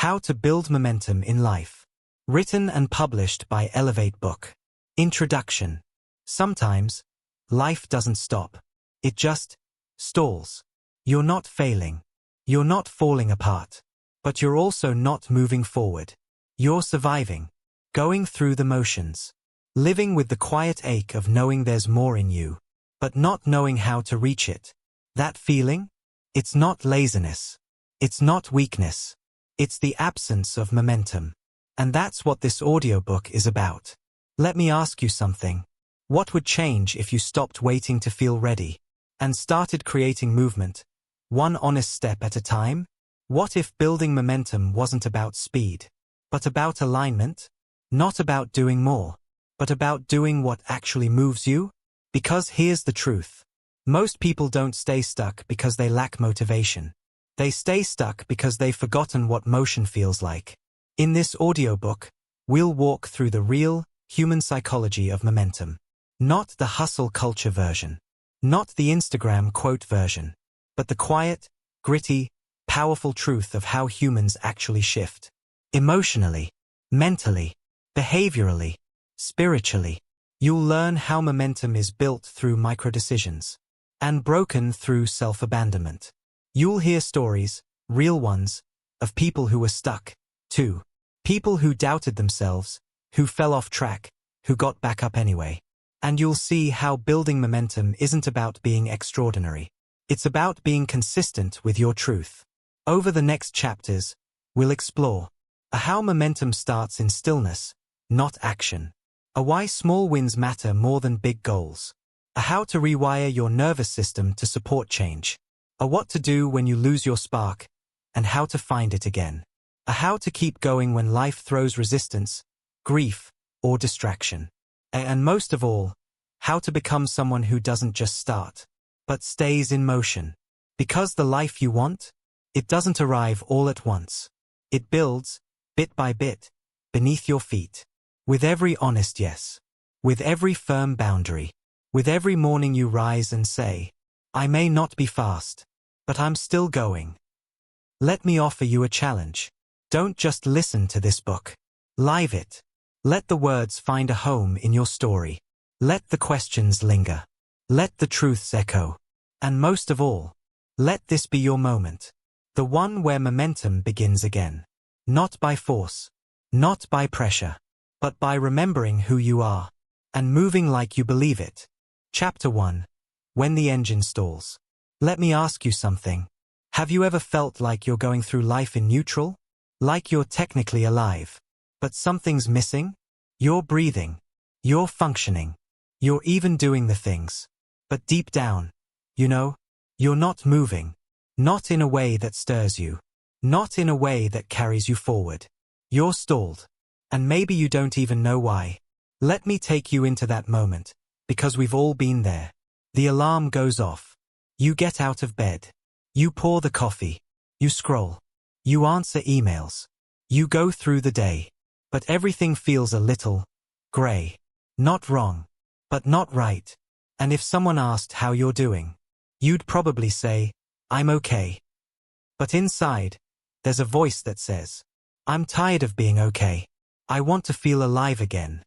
How to Build Momentum in Life. Written and published by Audiobook. Introduction. Sometimes, life doesn't stop. It just stalls. You're not failing. You're not falling apart. But you're also not moving forward. You're surviving. Going through the motions. Living with the quiet ache of knowing there's more in you, but not knowing how to reach it. That feeling? It's not laziness. It's not weakness. It's the absence of momentum. And that's what this audiobook is about. Let me ask you something. What would change if you stopped waiting to feel ready and started creating movement, one honest step at a time? What if building momentum wasn't about speed, but about alignment? Not about doing more, but about doing what actually moves you? Because here's the truth. Most people don't stay stuck because they lack motivation. They stay stuck because they've forgotten what motion feels like. In this audiobook, we'll walk through the real, human psychology of momentum. Not the hustle culture version. Not the Instagram quote version. But the quiet, gritty, powerful truth of how humans actually shift. Emotionally, mentally, behaviorally, spiritually. You'll learn how momentum is built through microdecisions and broken through self-abandonment. You'll hear stories, real ones, of people who were stuck, too. People who doubted themselves, who fell off track, who got back up anyway. And you'll see how building momentum isn't about being extraordinary. It's about being consistent with your truth. Over the next chapters, we'll explore how momentum starts in stillness, not action. Why small wins matter more than big goals. How to rewire your nervous system to support change. What to do when you lose your spark, and how to find it again. How to keep going when life throws resistance, grief, or distraction. And most of all, how to become someone who doesn't just start, but stays in motion. Because the life you want, it doesn't arrive all at once. It builds, bit by bit, beneath your feet. With every honest yes. With every firm boundary. With every morning you rise and say, I may not be fast, but I'm still going. Let me offer you a challenge. Don't just listen to this book. Live it. Let the words find a home in your story. Let the questions linger. Let the truths echo. And most of all, let this be your moment. The one where momentum begins again. Not by force. Not by pressure. But by remembering who you are. And moving like you believe it. Chapter 1. When the engine stalls. Let me ask you something. Have you ever felt like you're going through life in neutral? Like you're technically alive, but something's missing? You're breathing. You're functioning. You're even doing the things. But deep down, you're not moving. Not in a way that stirs you. Not in a way that carries you forward. You're stalled. And maybe you don't even know why. Let me take you into that moment, because we've all been there. The alarm goes off. You get out of bed. You pour the coffee. You scroll. You answer emails. You go through the day. But everything feels a little gray. Not wrong, but not right. And if someone asked how you're doing, you'd probably say, I'm okay. But inside, there's a voice that says, I'm tired of being okay. I want to feel alive again.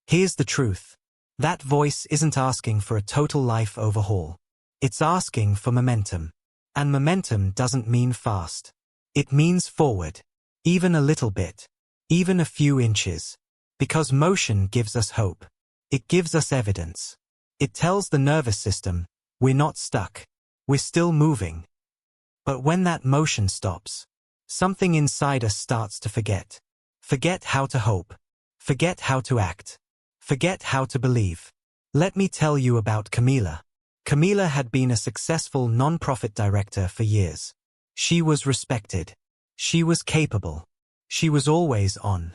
Here's the truth. That voice isn't asking for a total life overhaul. It's asking for momentum. And momentum doesn't mean fast. It means forward. Even a little bit. Even a few inches. Because motion gives us hope. It gives us evidence. It tells the nervous system, we're not stuck. We're still moving. But when that motion stops, something inside us starts to forget. Forget how to hope. Forget how to act. Forget how to believe. Let me tell you about Camila. Camila had been a successful non-profit director for years. She was respected. She was capable. She was always on.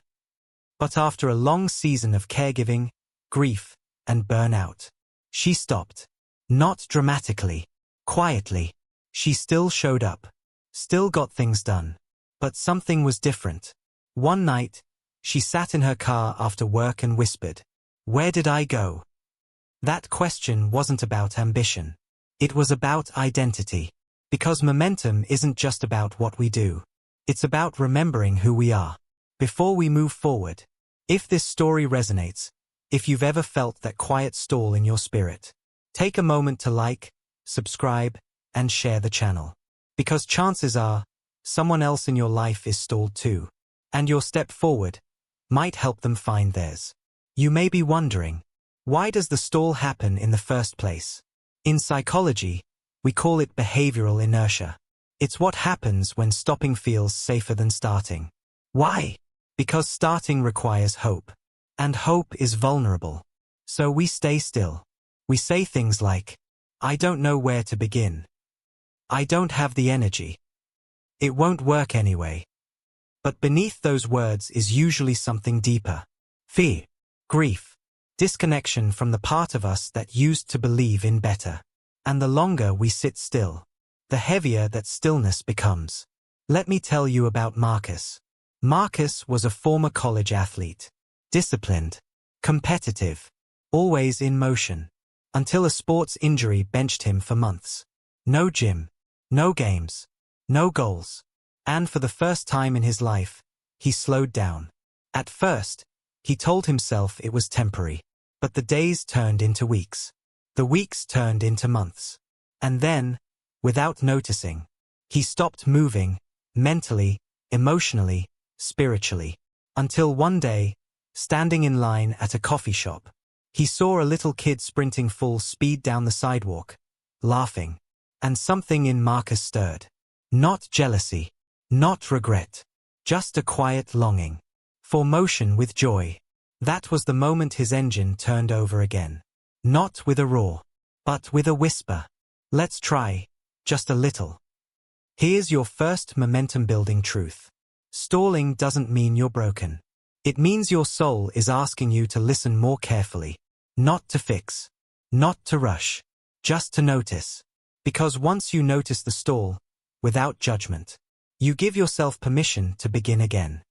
But after a long season of caregiving, grief, and burnout, she stopped. Not dramatically. Quietly. She still showed up. Still got things done. But something was different. One night, she sat in her car after work and whispered, "Where did I go?" That question wasn't about ambition. It was about identity. Because momentum isn't just about what we do. It's about remembering who we are. Before we move forward, if this story resonates, if you've ever felt that quiet stall in your spirit, take a moment to like, subscribe, and share the channel. Because chances are, someone else in your life is stalled too, and your step forward might help them find theirs. You may be wondering, why does the stall happen in the first place? In psychology, we call it behavioral inertia. It's what happens when stopping feels safer than starting. Why? Because starting requires hope. And hope is vulnerable. So we stay still. We say things like, I don't know where to begin. I don't have the energy. It won't work anyway. But beneath those words is usually something deeper. Fear, grief, disconnection from the part of us that used to believe in better. And the longer we sit still, the heavier that stillness becomes. Let me tell you about Marcus. Marcus was a former college athlete. Disciplined, competitive, always in motion, until a sports injury benched him for months. No gym, no games, no goals. And for the first time in his life, he slowed down. At first, he told himself it was temporary. But the days turned into weeks. The weeks turned into months. And then, without noticing, he stopped moving, mentally, emotionally, spiritually. Until one day, standing in line at a coffee shop, he saw a little kid sprinting full speed down the sidewalk, laughing. And something in Marcus stirred. Not jealousy, not regret, just a quiet longing for motion with joy. That was the moment his engine turned over again. Not with a roar, but with a whisper. Let's try, just a little. Here's your first momentum-building truth. Stalling doesn't mean you're broken. It means your soul is asking you to listen more carefully. Not to fix. Not to rush. Just to notice. Because once you notice the stall, without judgment, you give yourself permission to begin again.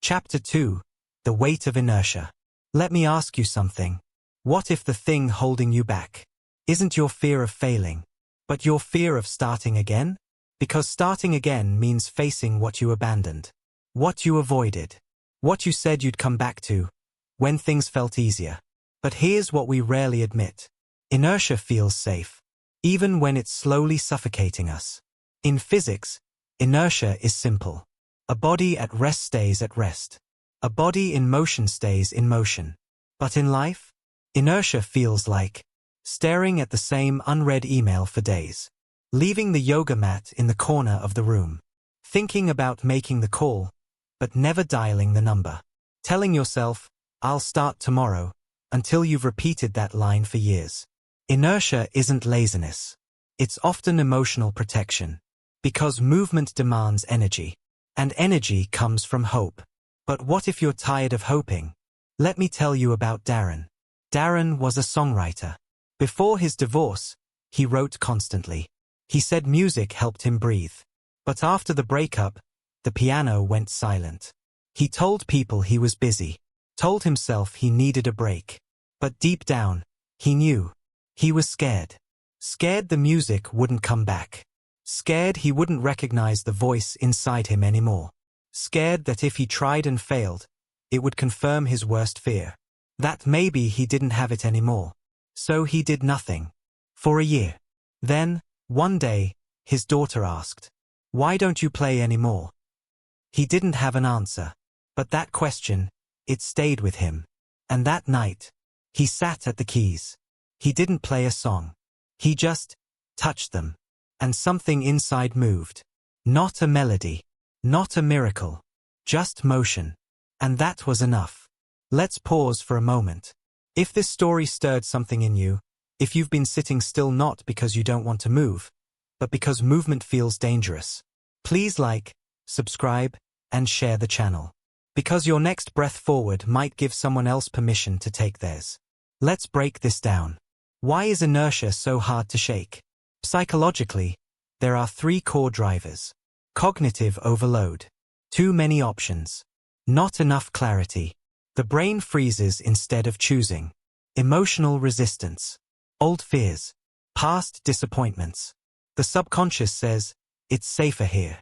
Chapter 2. The Weight of Inertia. Let me ask you something. What if the thing holding you back isn't your fear of failing, but your fear of starting again? Because starting again means facing what you abandoned, what you avoided, what you said you'd come back to, when things felt easier. But here's what we rarely admit. Inertia feels safe, even when it's slowly suffocating us. In physics, inertia is simple. A body at rest stays at rest. A body in motion stays in motion. But in life, inertia feels like staring at the same unread email for days, leaving the yoga mat in the corner of the room, thinking about making the call, but never dialing the number, telling yourself, I'll start tomorrow, until you've repeated that line for years. Inertia isn't laziness. It's often emotional protection, because movement demands energy, and energy comes from hope. But what if you're tired of hoping? Let me tell you about Darren. Darren was a songwriter. Before his divorce, he wrote constantly. He said music helped him breathe. But after the breakup, the piano went silent. He told people he was busy, told himself he needed a break. But deep down, he knew. He was scared. Scared the music wouldn't come back. Scared he wouldn't recognize the voice inside him anymore. Scared that if he tried and failed, it would confirm his worst fear. That maybe he didn't have it anymore. So he did nothing. For a year. Then, one day, his daughter asked, "Why don't you play anymore?" He didn't have an answer. But that question, it stayed with him. And that night, he sat at the keys. He didn't play a song. He just touched them. And something inside moved. Not a melody. Not a miracle. Just motion. And that was enough. Let's pause for a moment. If this story stirred something in you, if you've been sitting still not because you don't want to move, but because movement feels dangerous, please like, subscribe, and share the channel. Because your next breath forward might give someone else permission to take theirs. Let's break this down. Why is inertia so hard to shake? Psychologically, there are 3 core drivers. Cognitive overload. Too many options. Not enough clarity. The brain freezes instead of choosing. Emotional resistance. Old fears. Past disappointments. The subconscious says, it's safer here.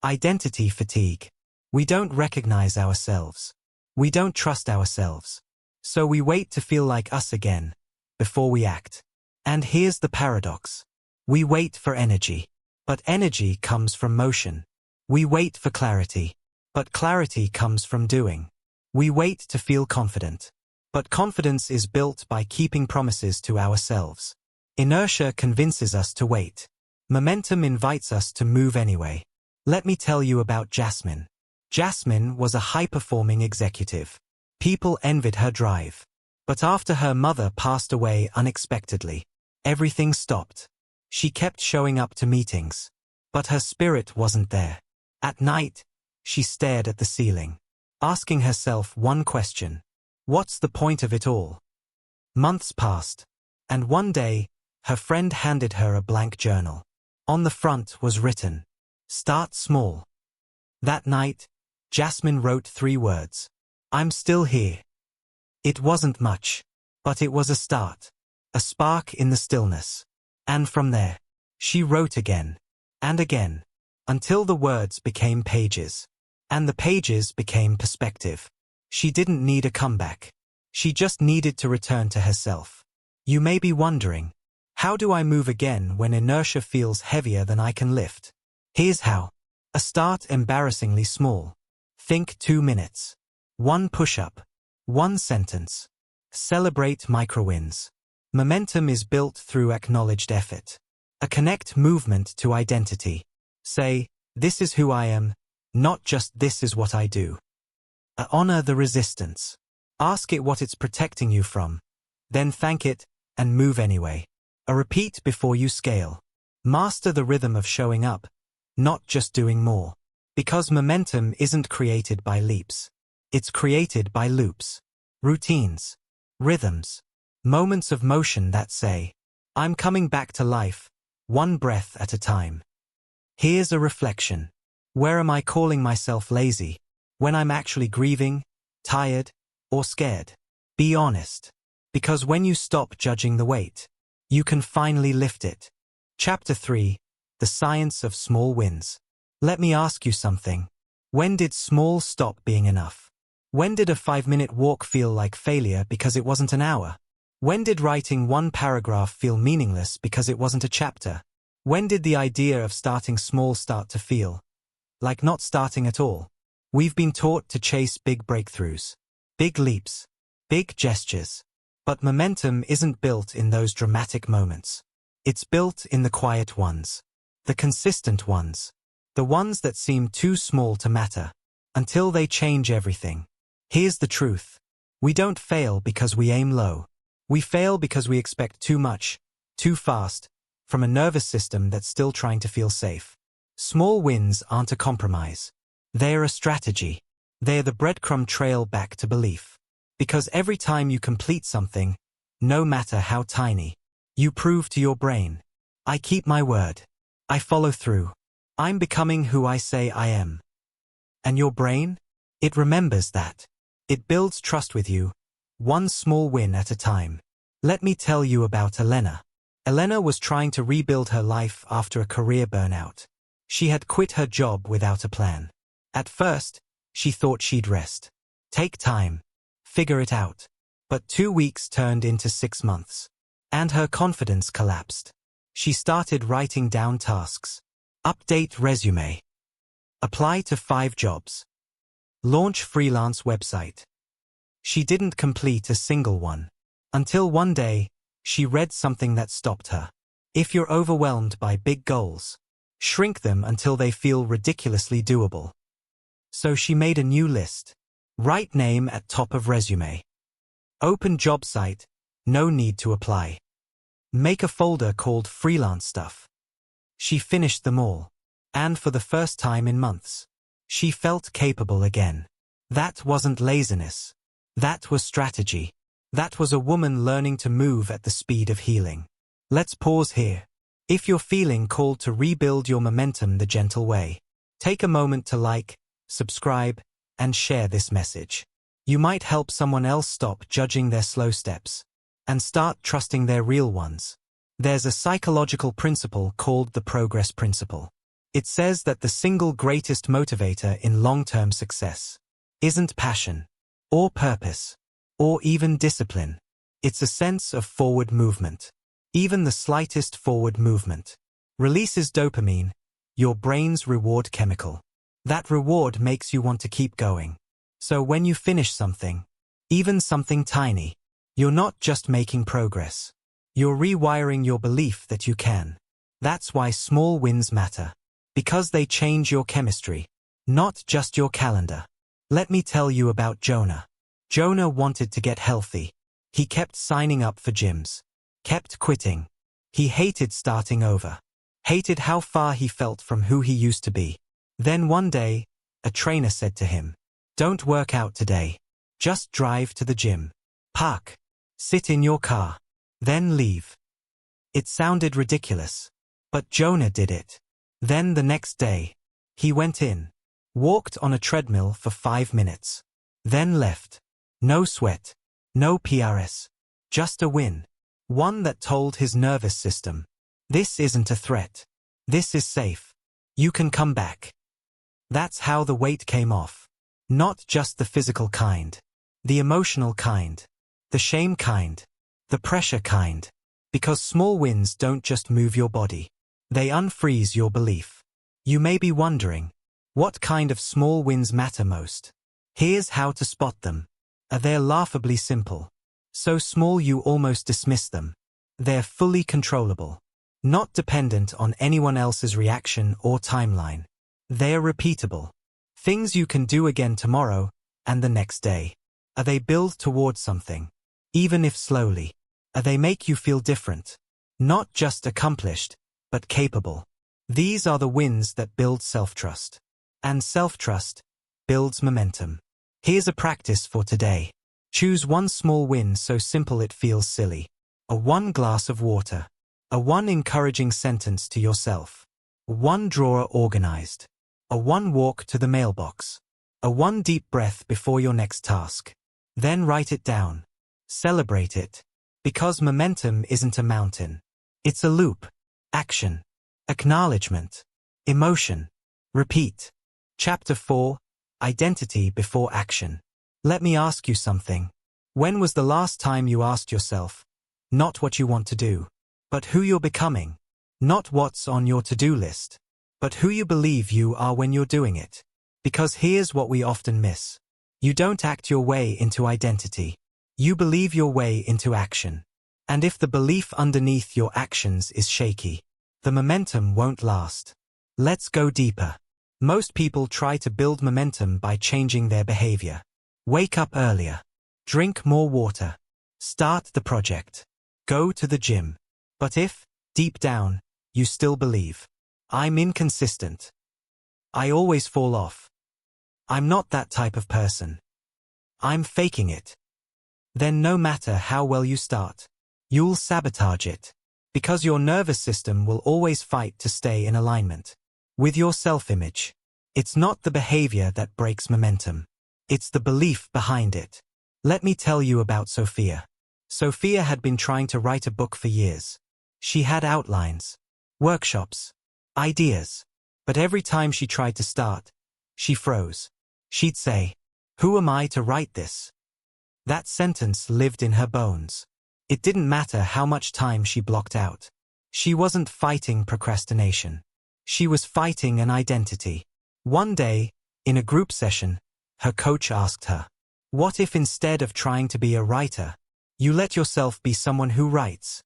Identity fatigue. We don't recognize ourselves. We don't trust ourselves. So we wait to feel like us again, before we act. And here's the paradox. We wait for energy. But energy comes from motion. We wait for clarity. But clarity comes from doing. We wait to feel confident. But confidence is built by keeping promises to ourselves. Inertia convinces us to wait. Momentum invites us to move anyway. Let me tell you about Jasmine. Jasmine was a high-performing executive. People envied her drive. But after her mother passed away unexpectedly, everything stopped. She kept showing up to meetings. But her spirit wasn't there. At night, she stared at the ceiling, asking herself one question. What's the point of it all? Months passed, and one day, her friend handed her a blank journal. On the front was written, "Start small." That night, Jasmine wrote 3 words. "I'm still here." It wasn't much, but it was a start, a spark in the stillness. And from there, she wrote again, and again, until the words became pages. And the pages became perspective. She didn't need a comeback. She just needed to return to herself. You may be wondering, how do I move again when inertia feels heavier than I can lift? Here's how. Start embarrassingly small. Think 2 minutes. 1 push-up. 1 sentence. Celebrate micro-wins. Momentum is built through acknowledged effort. Connect movement to identity. Say, this is who I am, not just this is what I do. Honor the resistance. Ask it what it's protecting you from. Then thank it, and move anyway. Repeat before you scale. Master the rhythm of showing up, not just doing more. Because momentum isn't created by leaps. It's created by loops. Routines. Rhythms. Moments of motion that say, I'm coming back to life, 1 breath at a time. Here's a reflection. Where am I calling myself lazy? When I'm actually grieving, tired, or scared? Be honest. Because when you stop judging the weight, you can finally lift it. Chapter 3. The Science of Small Wins. Let me ask you something. When did small stop being enough? When did a 5-minute walk feel like failure because it wasn't an hour? When did writing 1 paragraph feel meaningless because it wasn't a chapter? When did the idea of starting small start to feel like not starting at all? We've been taught to chase big breakthroughs, big leaps, big gestures. But momentum isn't built in those dramatic moments. It's built in the quiet ones, the consistent ones, the ones that seem too small to matter, until they change everything. Here's the truth. We don't fail because we aim low. We fail because we expect too much, too fast, from a nervous system that's still trying to feel safe. Small wins aren't a compromise. They're a strategy. They're the breadcrumb trail back to belief. Because every time you complete something, no matter how tiny, you prove to your brain, I keep my word. I follow through. I'm becoming who I say I am. And your brain? It remembers that. It builds trust with you, 1 small win at a time. Let me tell you about Elena. Elena was trying to rebuild her life after a career burnout. She had quit her job without a plan. At first, she thought she'd rest. Take time. Figure it out. But 2 weeks turned into 6 months. And her confidence collapsed. She started writing down tasks. Update resume. Apply to 5 jobs. Launch freelance website. She didn't complete a single one. Until one day, she read something that stopped her. If you're overwhelmed by big goals, shrink them until they feel ridiculously doable. So she made a new list. Write name at top of resume. Open job site, no need to apply. Make a folder called freelance stuff. She finished them all. And for the first time in months, she felt capable again. That wasn't laziness. That was strategy. That was a woman learning to move at the speed of healing. Let's pause here. If you're feeling called to rebuild your momentum the gentle way, take a moment to like, subscribe, and share this message. You might help someone else stop judging their slow steps and start trusting their real ones. There's a psychological principle called the progress principle. It says that the single greatest motivator in long-term success isn't passion, or purpose, or even discipline. It's a sense of forward movement. Even the slightest forward movement releases dopamine, your brain's reward chemical. That reward makes you want to keep going. So when you finish something, even something tiny, you're not just making progress. You're rewiring your belief that you can. That's why small wins matter. Because they change your chemistry, not just your calendar. Let me tell you about Jonah. Jonah wanted to get healthy. He kept signing up for gyms. Kept quitting. He hated starting over. Hated how far he felt from who he used to be. Then one day, a trainer said to him, "Don't work out today. Just drive to the gym. Park. Sit in your car. Then leave." It sounded ridiculous. But Jonah did it. Then the next day, he went in. Walked on a treadmill for 5 minutes. Then left. No sweat. No PRS. Just a win. One that told his nervous system, "This isn't a threat. This is safe. You can come back." That's how the weight came off. Not just the physical kind. The emotional kind. The shame kind. The pressure kind. Because small wins don't just move your body. They unfreeze your belief. You may be wondering, what kind of small wins matter most? Here's how to spot them. They're laughably simple. So small you almost dismiss them. They're fully controllable. Not dependent on anyone else's reaction or timeline. They're repeatable. Things you can do again tomorrow and the next day. They build towards something. Even if slowly. They make you feel different. Not just accomplished, but capable. These are the wins that build self-trust. And self-trust builds momentum. Here's a practice for today. Choose one small win so simple it feels silly. A one glass of water. A one encouraging sentence to yourself. One drawer organized. A one walk to the mailbox. A one deep breath before your next task. Then write it down. Celebrate it. Because momentum isn't a mountain. It's a loop. Action. Acknowledgement. Emotion. Repeat. Chapter 4. Identity before action. Let me ask you something. When was the last time you asked yourself, not what you want to do, but who you're becoming? Not what's on your to-do list, but who you believe you are when you're doing it. Because here's what we often miss. You don't act your way into identity. You believe your way into action. And if the belief underneath your actions is shaky, the momentum won't last. Let's go deeper. Most people try to build momentum by changing their behavior. Wake up earlier. Drink more water. Start the project. Go to the gym. But if, deep down, you still believe, "I'm inconsistent. I always fall off. I'm not that type of person. I'm faking it." Then no matter how well you start, you'll sabotage it. Because your nervous system will always fight to stay in alignment with your self-image. It's not the behavior that breaks momentum. It's the belief behind it. Let me tell you about Sophia. Sophia had been trying to write a book for years. She had outlines, workshops, ideas. But every time she tried to start, she froze. She'd say, "Who am I to write this?" That sentence lived in her bones. It didn't matter how much time she blocked out. She wasn't fighting procrastination. She was fighting an identity. One day, in a group session, her coach asked her, "What if instead of trying to be a writer, you let yourself be someone who writes?"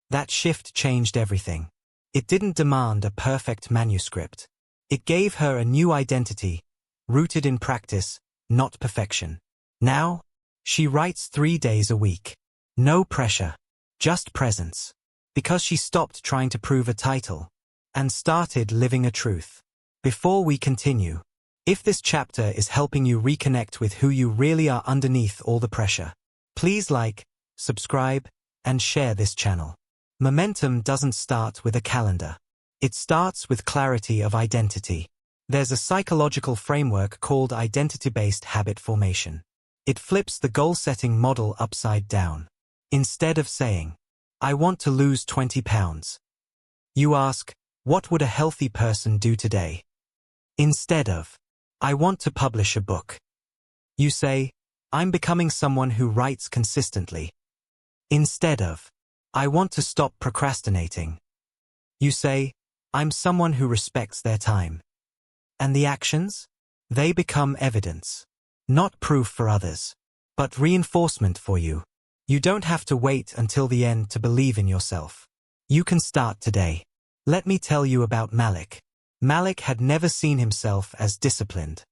That shift changed everything. It didn't demand a perfect manuscript. It gave her a new identity, rooted in practice, not perfection. Now, she writes 3 days a week. No pressure, just presence. Because she stopped trying to prove a title and started living a truth. Before we continue, if this chapter is helping you reconnect with who you really are underneath all the pressure, please like, subscribe, and share this channel. Momentum doesn't start with a calendar. It starts with clarity of identity. There's a psychological framework called identity-based habit formation. It flips the goal-setting model upside down. Instead of saying, "I want to lose 20 pounds," you ask, What would a healthy person do today? Instead of, I want to publish a book, you say, I'm becoming someone who writes consistently. Instead of, I want to stop procrastinating, you say, I'm someone who respects their time. And the actions? They become evidence. Not proof for others, but reinforcement for you. You don't have to wait until the end to believe in yourself. You can start today. Let me tell you about Malik. Malik had never seen himself as disciplined.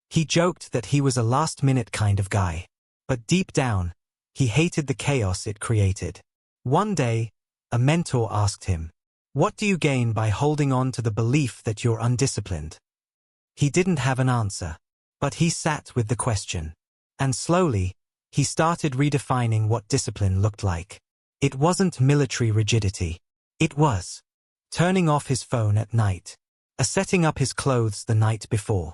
He joked that he was a last-minute kind of guy. But deep down, he hated the chaos it created. One day, a mentor asked him, what do you gain by holding on to the belief that you're undisciplined? He didn't have an answer, but he sat with the question. And slowly, he started redefining what discipline looked like. It wasn't military rigidity. It was turning off his phone at night, setting up his clothes the night before,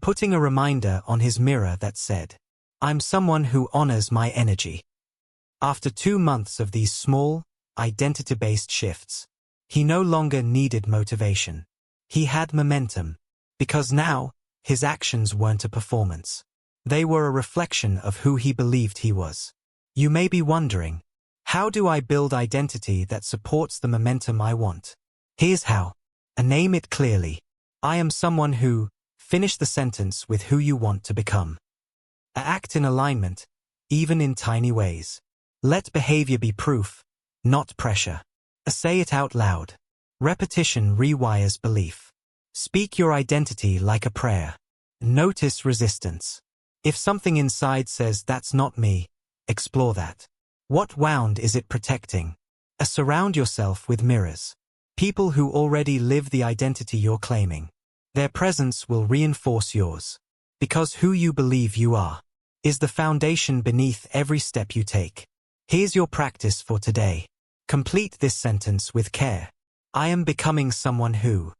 putting a reminder on his mirror that said, I'm someone who honors my energy. After 2 months of these small, identity-based shifts, he no longer needed motivation. He had momentum, because now, his actions weren't a performance. They were a reflection of who he believed he was. You may be wondering, how do I build identity that supports the momentum I want? Here's how. Name it clearly. I am someone who, finish the sentence with who you want to become. Act in alignment, even in tiny ways. Let behavior be proof, not pressure. Say it out loud. Repetition rewires belief. Speak your identity like a prayer. Notice resistance. If something inside says that's not me, explore that. What wound is it protecting? Surround yourself with mirrors. People who already live the identity you're claiming. Their presence will reinforce yours. Because who you believe you are is the foundation beneath every step you take. Here's your practice for today. Complete this sentence with care. I am becoming someone who.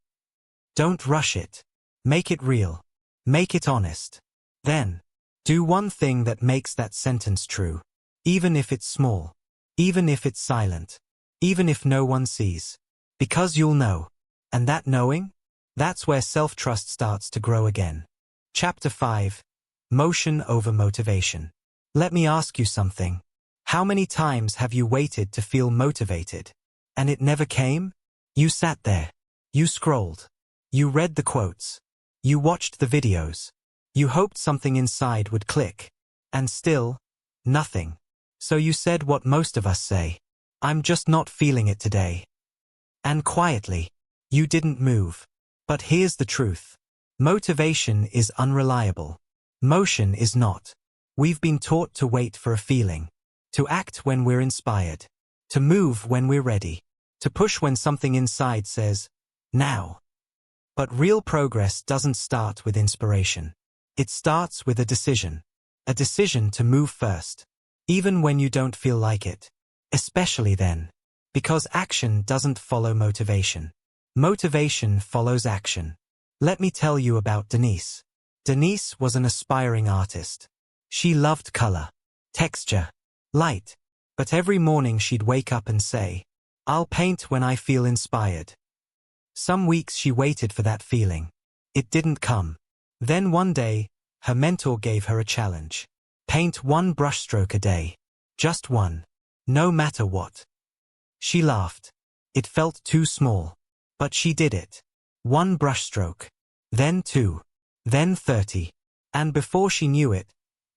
Don't rush it. Make it real. Make it honest. Then, do one thing that makes that sentence true. Even if it's small. Even if it's silent. Even if no one sees. Because you'll know. And that knowing? That's where self-trust starts to grow again. Chapter 5. Motion over motivation. Let me ask you something. How many times have you waited to feel motivated? And it never came? You sat there. You scrolled. You read the quotes. You watched the videos. You hoped something inside would click. And still, nothing. So you said what most of us say. I'm just not feeling it today. And quietly, you didn't move. But here's the truth. Motivation is unreliable. Motion is not. We've been taught to wait for a feeling. To act when we're inspired. To move when we're ready. To push when something inside says, now. But real progress doesn't start with inspiration. It starts with a decision. A decision to move first. Even when you don't feel like it. Especially then. Because action doesn't follow motivation. Motivation follows action. Let me tell you about Denise. Denise was an aspiring artist. She loved color, texture, light. But every morning she'd wake up and say, I'll paint when I feel inspired. Some weeks she waited for that feeling. It didn't come. Then one day, her mentor gave her a challenge. Paint 1 brushstroke a day. Just 1. No matter what. She laughed. It felt too small. But she did it. 1 brushstroke. Then 2. Then 30. And before she knew it,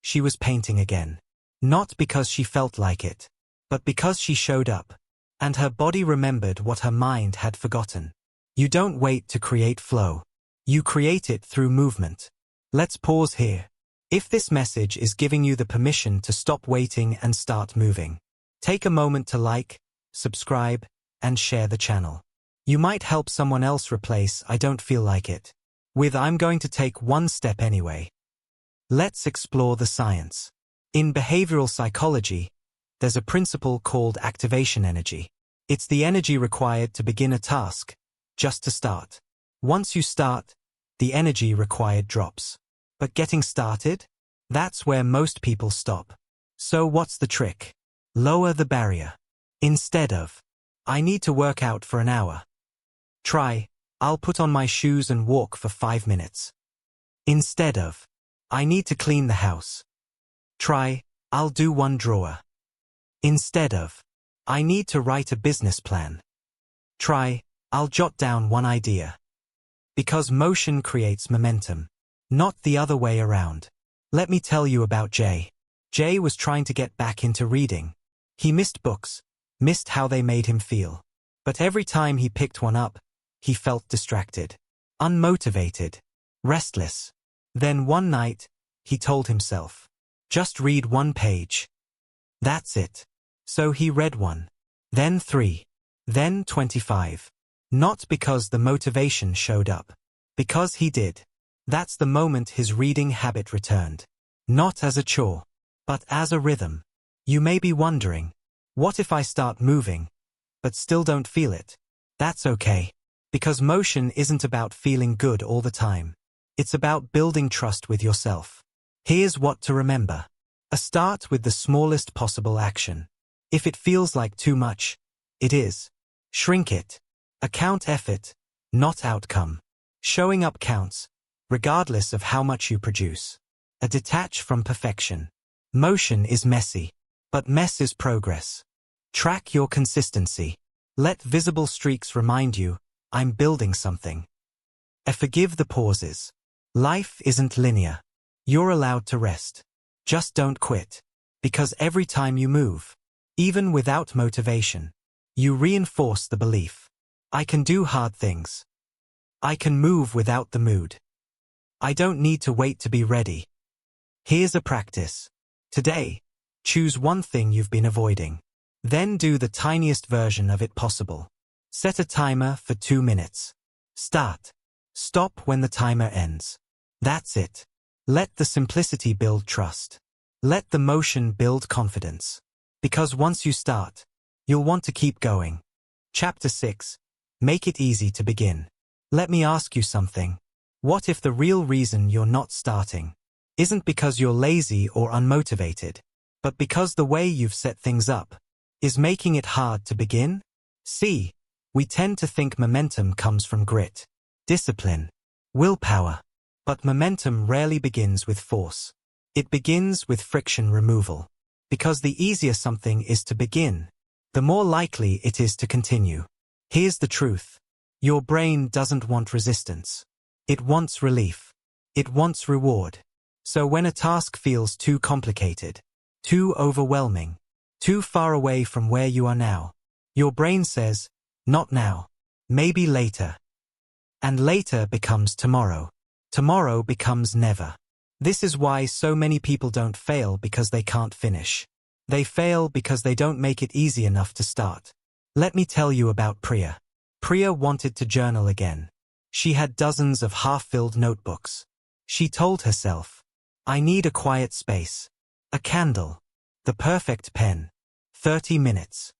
she was painting again. Not because she felt like it, but because she showed up. And her body remembered what her mind had forgotten. You don't wait to create flow. You create it through movement. Let's pause here. If this message is giving you the permission to stop waiting and start moving, take a moment to like, subscribe, and share the channel. You might help someone else replace I don't feel like it with I'm going to take 1 step anyway. Let's explore the science. In behavioral psychology, there's a principle called activation energy. It's the energy required to begin a task, just to start. Once you start, the energy required drops. But getting started? That's where most people stop. So what's the trick? Lower the barrier. Instead of, I need to work out for an hour. Try, I'll put on my shoes and walk for 5 minutes. Instead of, I need to clean the house. Try, I'll do one drawer. Instead of, I need to write a business plan. Try, I'll jot down one idea. Because motion creates momentum, not the other way around. Let me tell you about Jay. Jay was trying to get back into reading. He missed books, missed how they made him feel. But every time he picked one up, he felt distracted, unmotivated, restless. Then one night, he told himself, just read one page. That's it. So he read one, then 3, then 25. Not because the motivation showed up, because he did. That's the moment his reading habit returned. Not as a chore, but as a rhythm. You may be wondering, what if I start moving, but still don't feel it? That's okay. Because motion isn't about feeling good all the time. It's about building trust with yourself. Here's what to remember. Start with the smallest possible action. If it feels like too much, it is. Shrink it. Count effort, not outcome. Showing up counts, regardless of how much you produce. Detach from perfection. Motion is messy, but mess is progress. Track your consistency. Let visible streaks remind you, I'm building something. Forgive the pauses. Life isn't linear. You're allowed to rest. Just don't quit. Because every time you move, even without motivation, you reinforce the belief. I can do hard things. I can move without the mood. I don't need to wait to be ready. Here's a practice. Today, choose one thing you've been avoiding. Then do the tiniest version of it possible. Set a timer for 2 minutes. Start. Stop when the timer ends. That's it. Let the simplicity build trust. Let the motion build confidence. Because once you start, you'll want to keep going. Chapter 6. Make it easy to begin. Let me ask you something. What if the real reason you're not starting isn't because you're lazy or unmotivated, but because the way you've set things up is making it hard to begin? See, we tend to think momentum comes from grit, discipline, willpower. But momentum rarely begins with force. It begins with friction removal. Because the easier something is to begin, the more likely it is to continue. Here's the truth. Your brain doesn't want resistance. It wants relief. It wants reward. So when a task feels too complicated, too overwhelming, too far away from where you are now, your brain says, not now, maybe later. And later becomes tomorrow. Tomorrow becomes never. This is why so many people don't fail because they can't finish. They fail because they don't make it easy enough to start. Let me tell you about Priya. Priya wanted to journal again. She had dozens of half-filled notebooks. She told herself, I need a quiet space, a candle, the perfect pen, 30 minutes.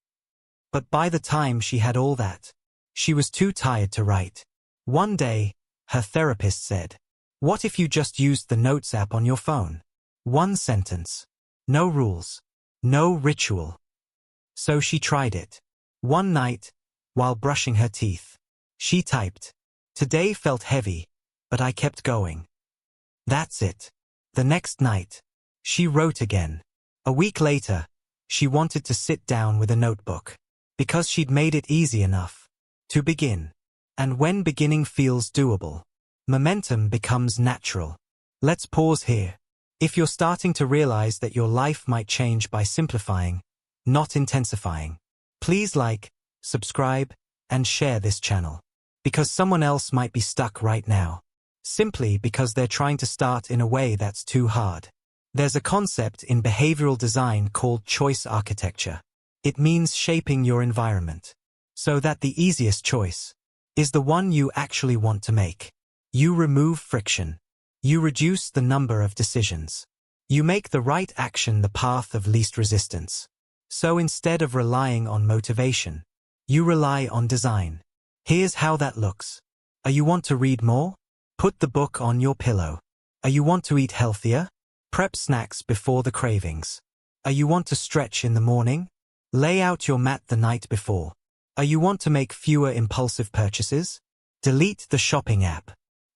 But by the time she had all that, she was too tired to write. One day, her therapist said, what if you just used the Notes app on your phone? 1 sentence. No rules. No ritual. So she tried it. One night, while brushing her teeth, she typed, today felt heavy, but I kept going. That's it. The next night, she wrote again. A week later, she wanted to sit down with a notebook, because she'd made it easy enough to begin. And when beginning feels doable, momentum becomes natural. Let's pause here. If you're starting to realize that your life might change by simplifying, not intensifying, please like, subscribe, and share this channel. Because someone else might be stuck right now. Simply because they're trying to start in a way that's too hard. There's a concept in behavioral design called choice architecture. It means shaping your environment so that the easiest choice is the one you actually want to make. You remove friction. You reduce the number of decisions. You make the right action the path of least resistance. So instead of relying on motivation, you rely on design. Here's how that looks. You want to read more? Put the book on your pillow. You want to eat healthier? Prep snacks before the cravings. You want to stretch in the morning? Lay out your mat the night before. You want to make fewer impulsive purchases? Delete the shopping app.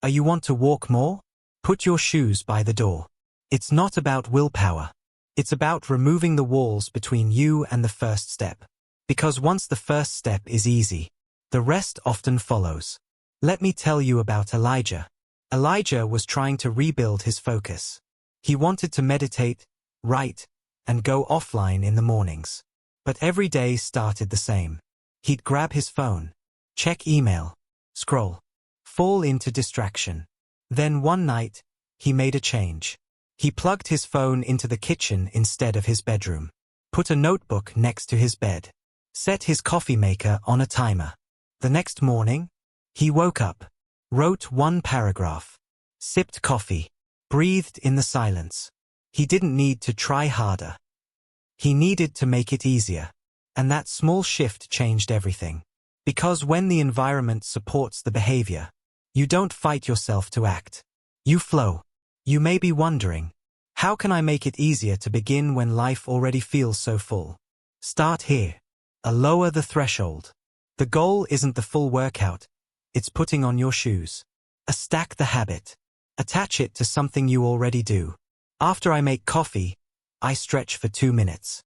You want to walk more? Put your shoes by the door. It's not about willpower. It's about removing the walls between you and the first step. Because once the first step is easy, the rest often follows. Let me tell you about Elijah. Elijah was trying to rebuild his focus. He wanted to meditate, write, and go offline in the mornings. But every day started the same. He'd grab his phone, check email, scroll, fall into distraction. Then one night, he made a change. He plugged his phone into the kitchen instead of his bedroom, put a notebook next to his bed, set his coffee maker on a timer. The next morning, he woke up, wrote one paragraph, sipped coffee, breathed in the silence. He didn't need to try harder. He needed to make it easier. And that small shift changed everything. Because when the environment supports the behavior, you don't fight yourself to act. You flow. You may be wondering, how can I make it easier to begin when life already feels so full? Start here. Lower the threshold. The goal isn't the full workout, it's putting on your shoes. Stack the habit. Attach it to something you already do. After I make coffee, I stretch for 2 minutes.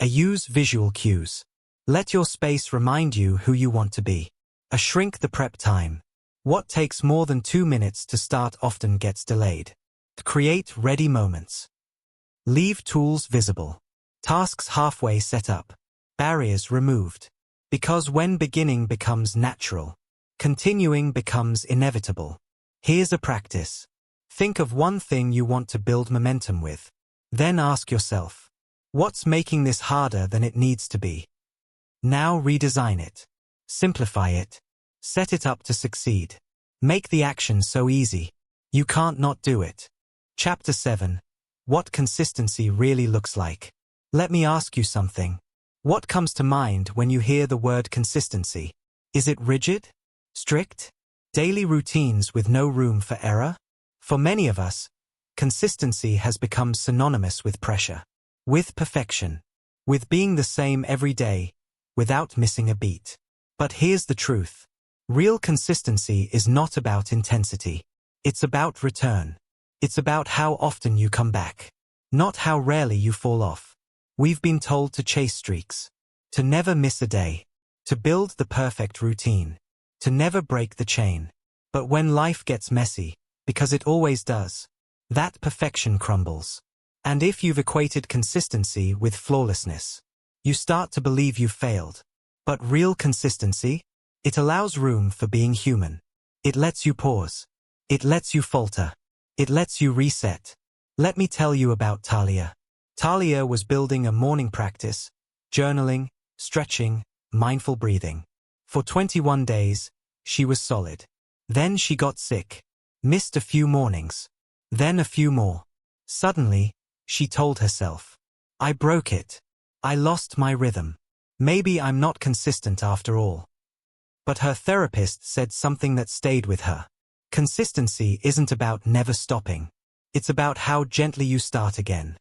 Use visual cues. Let your space remind you who you want to be. Shrink the prep time. What takes more than 2 minutes to start often gets delayed. Create ready moments. Leave tools visible. Tasks halfway set up. Barriers removed. Because when beginning becomes natural, continuing becomes inevitable. Here's a practice. Think of one thing you want to build momentum with. Then ask yourself, what's making this harder than it needs to be? Now redesign it. Simplify it. Set it up to succeed. Make the action so easy, you can't not do it. Chapter 7. What consistency really looks like. Let me ask you something. What comes to mind when you hear the word consistency? Is it rigid? Strict? Daily routines with no room for error? For many of us, consistency has become synonymous with pressure, with perfection, with being the same every day, without missing a beat. But here's the truth. Real consistency is not about intensity. It's about return. It's about how often you come back, not how rarely you fall off. We've been told to chase streaks, to never miss a day, to build the perfect routine, to never break the chain. But when life gets messy, because it always does, that perfection crumbles. And if you've equated consistency with flawlessness, you start to believe you've failed. But real consistency? It allows room for being human. It lets you pause. It lets you falter. It lets you reset. Let me tell you about Talia. Talia was building a morning practice, journaling, stretching, mindful breathing. For 21 days, she was solid. Then she got sick, missed a few mornings, then a few more. Suddenly, she told herself, I broke it. I lost my rhythm. Maybe I'm not consistent after all. But her therapist said something that stayed with her. Consistency isn't about never stopping. It's about how gently you start again.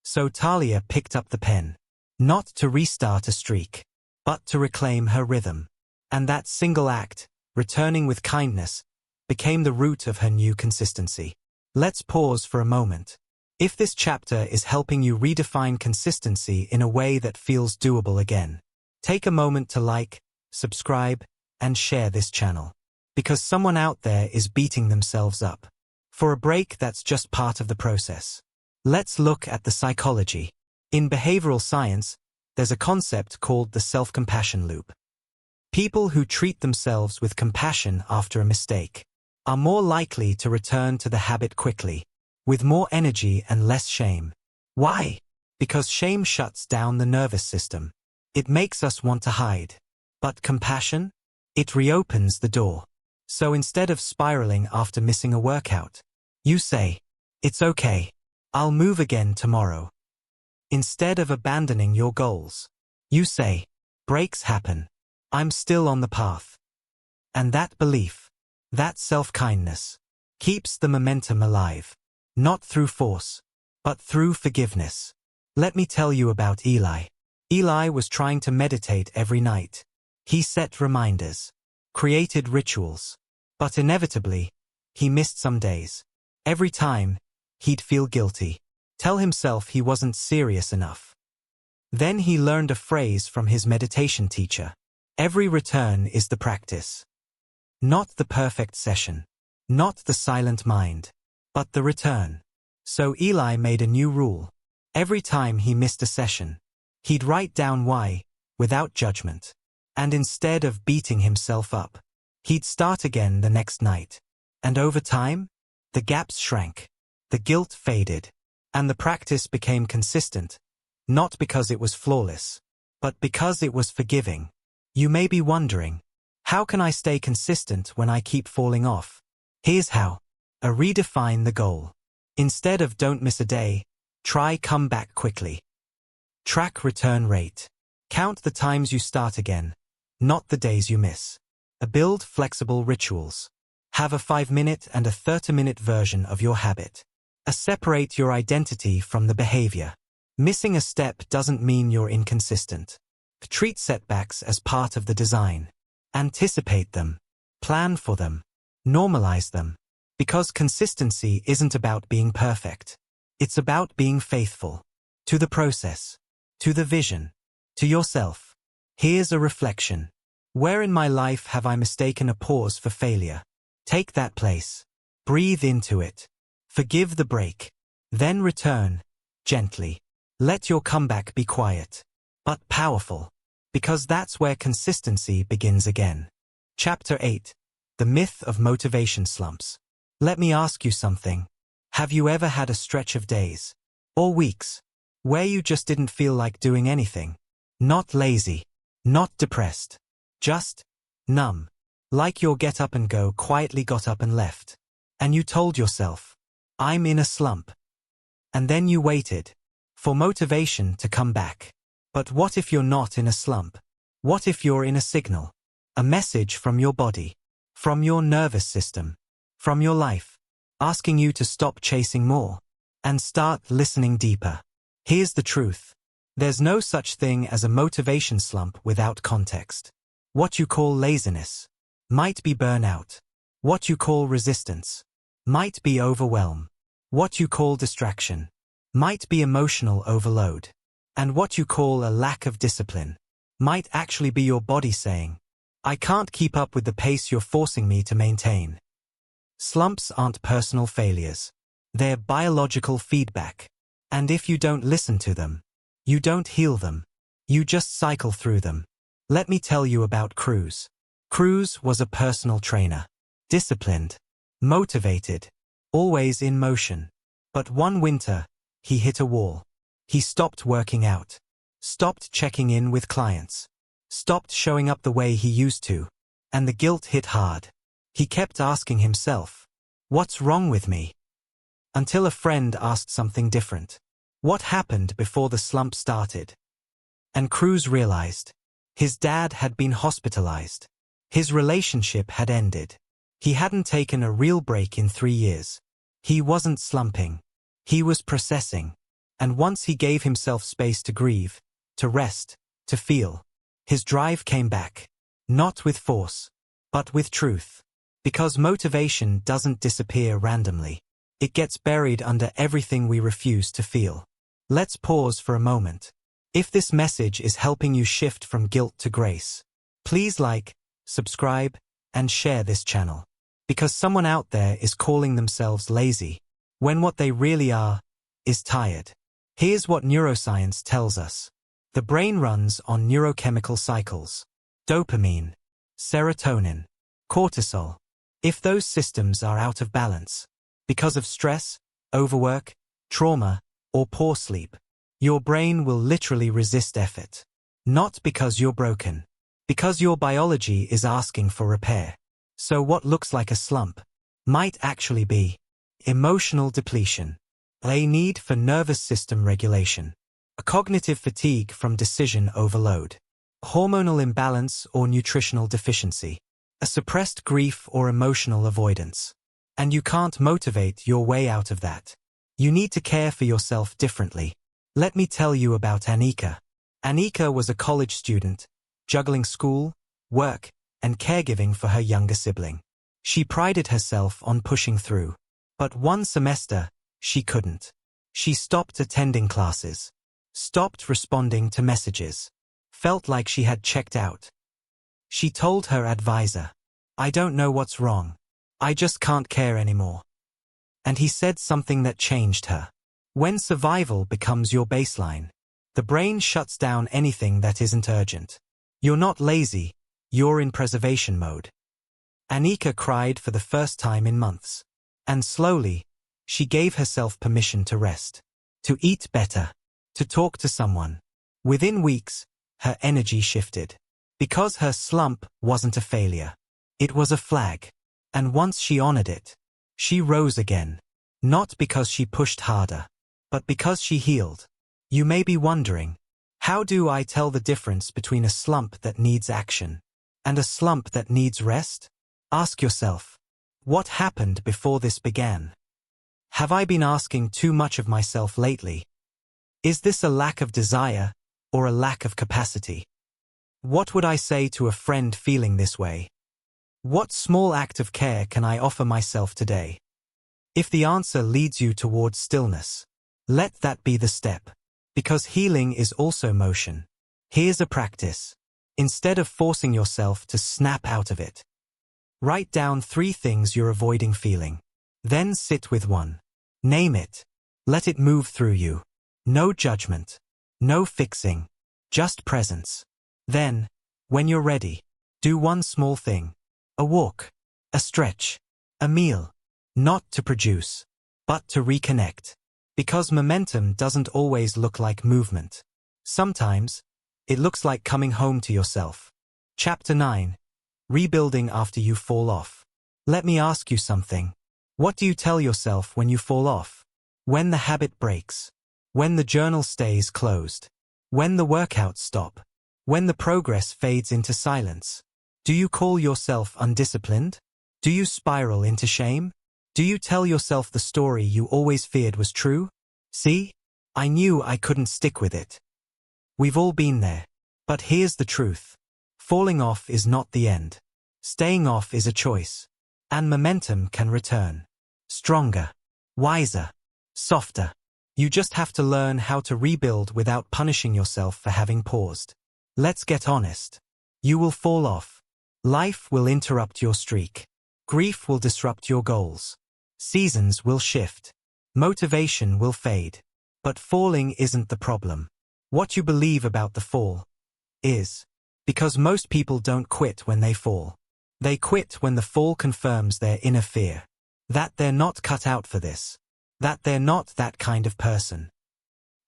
So Talia picked up the pen, not to restart a streak, but to reclaim her rhythm. And that single act, returning with kindness, became the root of her new consistency. Let's pause for a moment. If this chapter is helping you redefine consistency in a way that feels doable again, take a moment to like, subscribe, and share this channel. Because someone out there is beating themselves up. For a break that's just part of the process. Let's look at the psychology. In behavioral science, there's a concept called the self-compassion loop. People who treat themselves with compassion after a mistake are more likely to return to the habit quickly, with more energy and less shame. Why? Because shame shuts down the nervous system. It makes us want to hide. But compassion? It reopens the door. So instead of spiraling after missing a workout, you say, it's okay. I'll move again tomorrow. Instead of abandoning your goals, you say, breaks happen. I'm still on the path. And that belief, that self-kindness, keeps the momentum alive. Not through force, but through forgiveness. Let me tell you about Eli. Eli was trying to meditate every night. He set reminders, created rituals. But inevitably, he missed some days. Every time, he'd feel guilty, tell himself he wasn't serious enough. Then he learned a phrase from his meditation teacher. Every return is the practice. Not the perfect session. Not the silent mind. But the return. So Eli made a new rule. Every time he missed a session, he'd write down why, without judgment. And instead of beating himself up, he'd start again the next night. And over time, the gaps shrank. The guilt faded. And the practice became consistent. Not because it was flawless, but because it was forgiving. You may be wondering, how can I stay consistent when I keep falling off? Here's how. Redefine the goal. Instead of don't miss a day, try come back quickly. Track return rate. Count the times you start again, not the days you miss. Build flexible rituals. Have a 5-minute and a 30-minute version of your habit. Separate your identity from the behavior. Missing a step doesn't mean you're inconsistent. Treat setbacks as part of the design. Anticipate them. Plan for them. Normalize them. Because consistency isn't about being perfect. It's about being faithful. To the process. To the vision. To yourself. Here's a reflection. Where in my life have I mistaken a pause for failure? Take that place. Breathe into it. Forgive the break. Then return. Gently. Let your comeback be quiet. But powerful. Because that's where consistency begins again. Chapter 8. The Myth of Motivation Slumps. Let me ask you something. Have you ever had a stretch of days, or weeks, where you just didn't feel like doing anything? Not lazy, not depressed, just numb. Like your get up and go quietly got up and left. And you told yourself, I'm in a slump. And then you waited for motivation to come back. But what if you're not in a slump? What if you're in a signal? A message from your body, from your nervous system, from your life, asking you to stop chasing more and start listening deeper. Here's the truth. There's no such thing as a motivation slump without context. What you call laziness might be burnout. What you call resistance might be overwhelm. What you call distraction might be emotional overload. And what you call a lack of discipline might actually be your body saying, I can't keep up with the pace you're forcing me to maintain. Slumps aren't personal failures. They're biological feedback. And if you don't listen to them, you don't heal them. You just cycle through them. Let me tell you about Cruz. Cruz was a personal trainer. Disciplined. Motivated. Always in motion. But one winter, he hit a wall. He stopped working out. Stopped checking in with clients. Stopped showing up the way he used to. And the guilt hit hard. He kept asking himself, what's wrong with me? Until a friend asked something different. What happened before the slump started? And Cruz realized. His dad had been hospitalized. His relationship had ended. He hadn't taken a real break in 3 years. He wasn't slumping. He was processing. And once he gave himself space to grieve, to rest, to feel, his drive came back. Not with force, but with truth. Because motivation doesn't disappear randomly. It gets buried under everything we refuse to feel. Let's pause for a moment. If this message is helping you shift from guilt to grace, please like, subscribe, and share this channel. Because someone out there is calling themselves lazy, when what they really are is tired. Here's what neuroscience tells us. The brain runs on neurochemical cycles. Dopamine, serotonin, cortisol. If those systems are out of balance, because of stress, overwork, trauma, or poor sleep, your brain will literally resist effort. Not because you're broken. Because your biology is asking for repair. So what looks like a slump might actually be emotional depletion. A need for nervous system regulation. A cognitive fatigue from decision overload. Hormonal imbalance or nutritional deficiency. A suppressed grief or emotional avoidance. And you can't motivate your way out of that. You need to care for yourself differently. Let me tell you about Anika. Anika was a college student, juggling school, work, and caregiving for her younger sibling. She prided herself on pushing through. But one semester, she couldn't. She stopped attending classes, stopped responding to messages, felt like she had checked out. She told her advisor, "I don't know what's wrong. I just can't care anymore." And he said something that changed her. When survival becomes your baseline, the brain shuts down anything that isn't urgent. You're not lazy, you're in preservation mode. Anika cried for the first time in months. And slowly, she gave herself permission to rest, to eat better, to talk to someone. Within weeks, her energy shifted. Because her slump wasn't a failure. It was a flag. And once she honored it, she rose again. Not because she pushed harder, but because she healed. You may be wondering, how do I tell the difference between a slump that needs action and a slump that needs rest? Ask yourself, what happened before this began? Have I been asking too much of myself lately? Is this a lack of desire or a lack of capacity? What would I say to a friend feeling this way? What small act of care can I offer myself today? If the answer leads you towards stillness, let that be the step. Because healing is also motion. Here's a practice. Instead of forcing yourself to snap out of it, write down 3 things you're avoiding feeling. Then sit with one. Name it. Let it move through you. No judgment. No fixing. Just presence. Then, when you're ready, do one small thing. A walk. A stretch. A meal. Not to produce, but to reconnect. Because momentum doesn't always look like movement. Sometimes, it looks like coming home to yourself. Chapter 9. Rebuilding after you fall off. Let me ask you something. What do you tell yourself when you fall off? When the habit breaks? When the journal stays closed? When the workouts stop? When the progress fades into silence? Do you call yourself undisciplined? Do you spiral into shame? Do you tell yourself the story you always feared was true? See? I knew I couldn't stick with it. We've all been there. But here's the truth. Falling off is not the end. Staying off is a choice. And momentum can return. Stronger. Wiser. Softer. You just have to learn how to rebuild without punishing yourself for having paused. Let's get honest. You will fall off. Life will interrupt your streak. Grief will disrupt your goals. Seasons will shift. Motivation will fade. But falling isn't the problem. What you believe about the fall is. Because most people don't quit when they fall. They quit when the fall confirms their inner fear. That they're not cut out for this. That they're not that kind of person.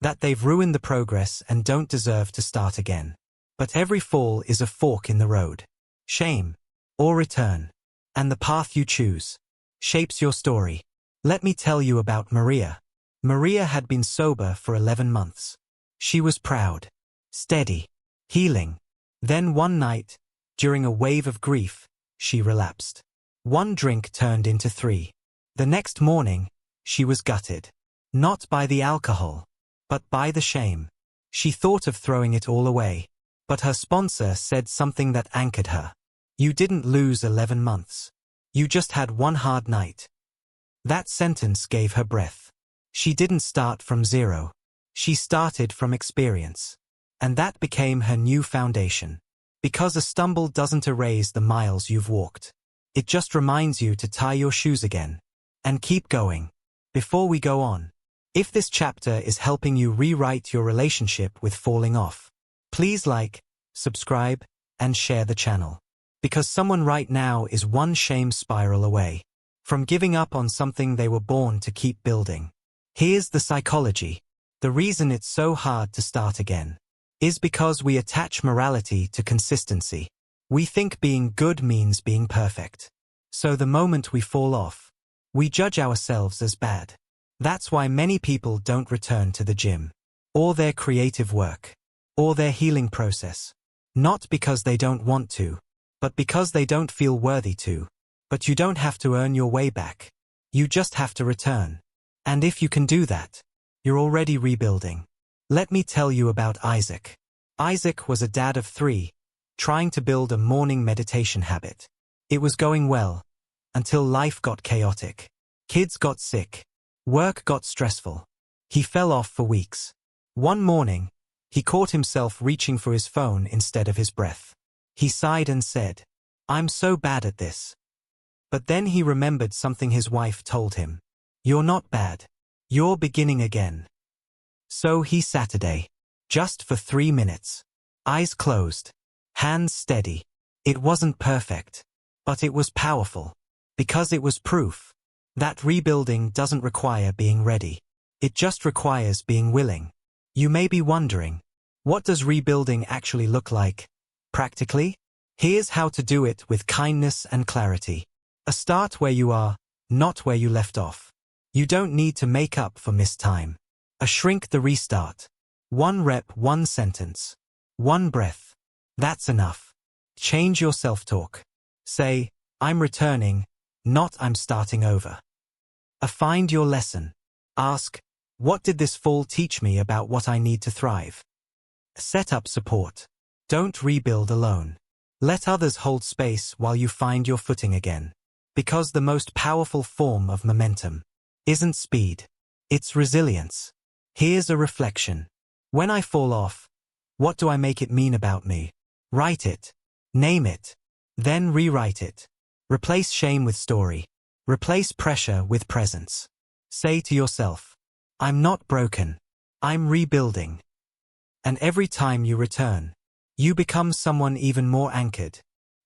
That they've ruined the progress and don't deserve to start again. But every fall is a fork in the road. Shame. Or return. And the path you choose shapes your story. Let me tell you about Maria. Maria had been sober for 11 months. She was proud, steady, healing. Then one night, during a wave of grief, she relapsed. 1 drink turned into 3. The next morning, she was gutted. Not by the alcohol, but by the shame. She thought of throwing it all away. But her sponsor said something that anchored her. You didn't lose 11 months. You just had one hard night. That sentence gave her breath. She didn't start from zero. She started from experience. And that became her new foundation. Because a stumble doesn't erase the miles you've walked. It just reminds you to tie your shoes again. And keep going. Before we go on, if this chapter is helping you rewrite your relationship with falling off, please like, subscribe, and share the channel. Because someone right now is one shame spiral away from giving up on something they were born to keep building. Here's the psychology. The reason it's so hard to start again is because we attach morality to consistency. We think being good means being perfect. So the moment we fall off, we judge ourselves as bad. That's why many people don't return to the gym, or their creative work, or their healing process. Not because they don't want to, but because they don't feel worthy to. But you don't have to earn your way back. You just have to return. And if you can do that, you're already rebuilding. Let me tell you about Isaac. Isaac was a dad of 3, trying to build a morning meditation habit. It was going well, until life got chaotic. Kids got sick. Work got stressful. He fell off for weeks. One morning, he caught himself reaching for his phone instead of his breath. He sighed and said, "I'm so bad at this." But then he remembered something his wife told him. "You're not bad. You're beginning again." So he Saturday, just for 3 minutes. Eyes closed. Hands steady. It wasn't perfect. But it was powerful. Because it was proof that rebuilding doesn't require being ready. It just requires being willing. You may be wondering, what does rebuilding actually look like? Practically? Here's how to do it with kindness and clarity. A start where you are, not where you left off. You don't need to make up for missed time. A shrink the restart. 1 rep, 1 sentence. 1 breath. That's enough. Change your self-talk. Say, "I'm returning," not "I'm starting over." Find your lesson. Ask, what did this fall teach me about what I need to thrive? Set up support. Don't rebuild alone. Let others hold space while you find your footing again. Because the most powerful form of momentum isn't speed. It's resilience. Here's a reflection. When I fall off, what do I make it mean about me? Write it. Name it. Then rewrite it. Replace shame with story. Replace pressure with presence. Say to yourself, "I'm not broken. I'm rebuilding." And every time you return, you become someone even more anchored.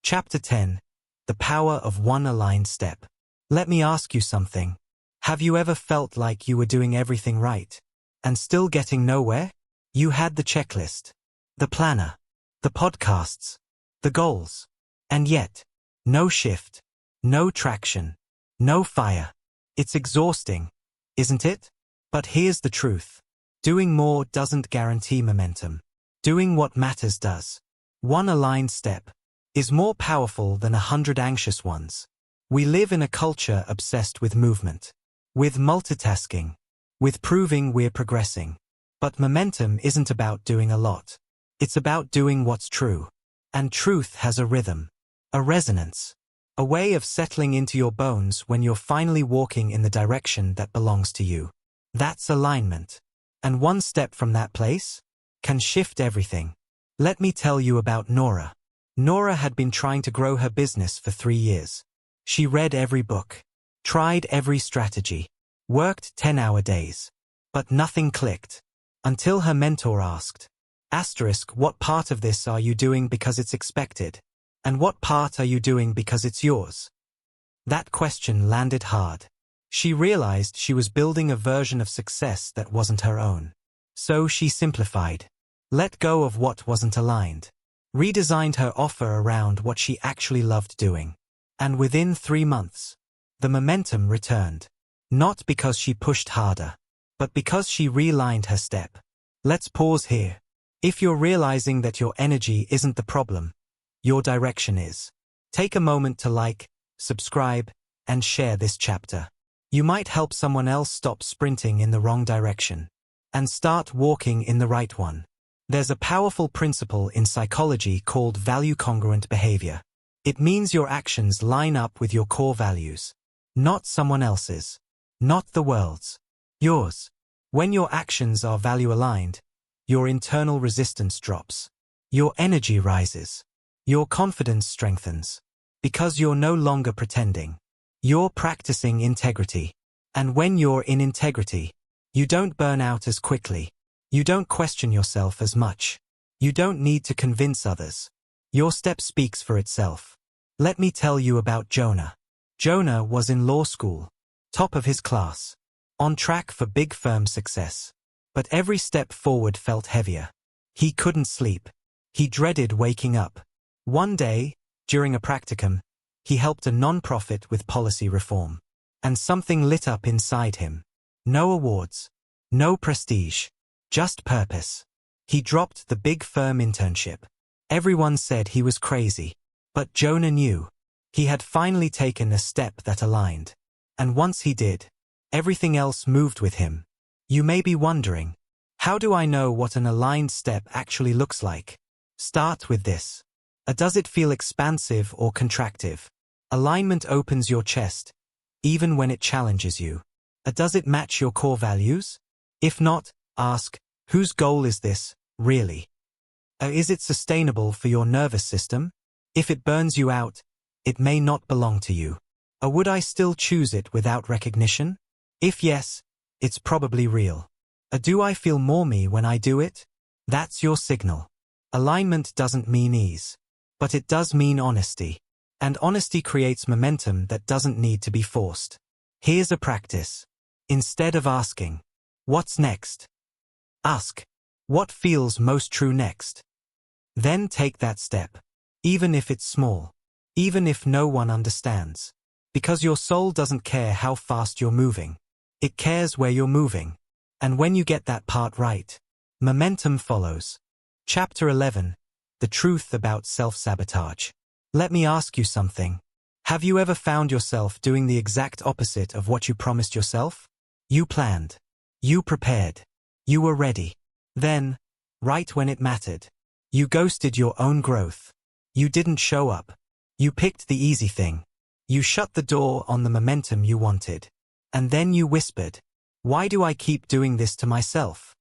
Chapter 10. The Power of One Aligned Step. Let me ask you something. Have you ever felt like you were doing everything right and still getting nowhere? You had the checklist, the planner, the podcasts, the goals, and yet, no shift, no traction, no fire. It's exhausting, isn't it? But here's the truth. Doing more doesn't guarantee momentum. Doing what matters does. One aligned step is more powerful than 100 anxious ones. We live in a culture obsessed with movement, with multitasking, with proving we're progressing. But momentum isn't about doing a lot. It's about doing what's true. And truth has a rhythm, a resonance, a way of settling into your bones when you're finally walking in the direction that belongs to you. That's alignment. And one step from that place can shift everything. Let me tell you about Nora. Nora had been trying to grow her business for 3 years. She read every book, tried every strategy, worked 10-hour days. But nothing clicked. Until her mentor asked, "What part of this are you doing because it's expected? And what part are you doing because it's yours?" That question landed hard. She realized she was building a version of success that wasn't her own. So she simplified. Let go of what wasn't aligned. Redesigned her offer around what she actually loved doing. And within 3 months, the momentum returned. Not because she pushed harder, but because she realigned her step. Let's pause here. If you're realizing that your energy isn't the problem, your direction is. Take a moment to like, subscribe, and share this chapter. You might help someone else stop sprinting in the wrong direction and start walking in the right one. There's a powerful principle in psychology called value-congruent behavior. It means your actions line up with your core values, not someone else's, not the world's, yours. When your actions are value-aligned, your internal resistance drops. Your energy rises. Your confidence strengthens. Because you're no longer pretending. You're practicing integrity. And when you're in integrity, you don't burn out as quickly. You don't question yourself as much. You don't need to convince others. Your step speaks for itself. Let me tell you about Jonah. Jonah was in law school, top of his class, on track for big firm success. But every step forward felt heavier. He couldn't sleep. He dreaded waking up. One day, during a practicum, he helped a non-profit with policy reform. And something lit up inside him. No awards, no prestige, just purpose. He dropped the big firm internship. Everyone said he was crazy. But Jonah knew. He had finally taken a step that aligned. And once he did, everything else moved with him. You may be wondering, how do I know what an aligned step actually looks like? Start with this. Does it feel expansive or contractive? Alignment opens your chest, even when it challenges you. Does it match your core values? If not, ask, whose goal is this, really? Is it sustainable for your nervous system? If it burns you out, it may not belong to you. Would I still choose it without recognition? If yes, it's probably real. Do I feel more me when I do it? That's your signal. Alignment doesn't mean ease, but it does mean honesty. And honesty creates momentum that doesn't need to be forced. Here's a practice. Instead of asking, what's next? Ask, what feels most true next? Then take that step, even if it's small, even if no one understands. Because your soul doesn't care how fast you're moving. It cares where you're moving. And when you get that part right, momentum follows. Chapter 11, The Truth About Self-Sabotage. Let me ask you something. Have you ever found yourself doing the exact opposite of what you promised yourself? You planned. You prepared. You were ready. Then, right when it mattered, you ghosted your own growth. You didn't show up. You picked the easy thing. You shut the door on the momentum you wanted. And then you whispered, why do I keep doing this to myself?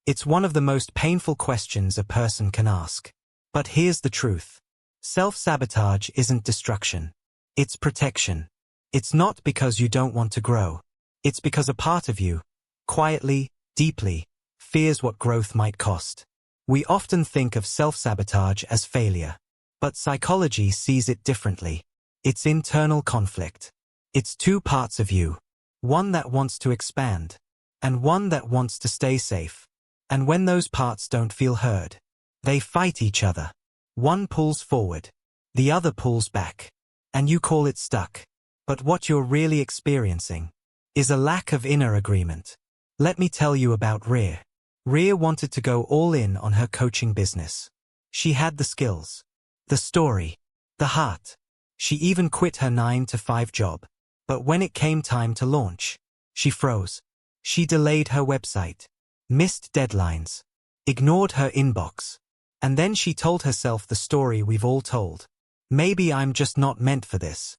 It's one of the most painful questions a person can ask. But here's the truth. Self-sabotage isn't destruction. It's protection. It's not because you don't want to grow. It's because a part of you, quietly, deeply, fears what growth might cost. We often think of self-sabotage as failure. But psychology sees it differently. It's internal conflict. It's two parts of you. One that wants to expand, and one that wants to stay safe. And when those parts don't feel heard, they fight each other. One pulls forward, the other pulls back, and you call it stuck. But what you're really experiencing is a lack of inner agreement. Let me tell you about Rhea. Rhea wanted to go all in on her coaching business. She had the skills, the story, the heart. She even quit her 9-to-5 job. But when it came time to launch, she froze. She delayed her website, missed deadlines, ignored her inbox. And then she told herself the story we've all told. Maybe I'm just not meant for this.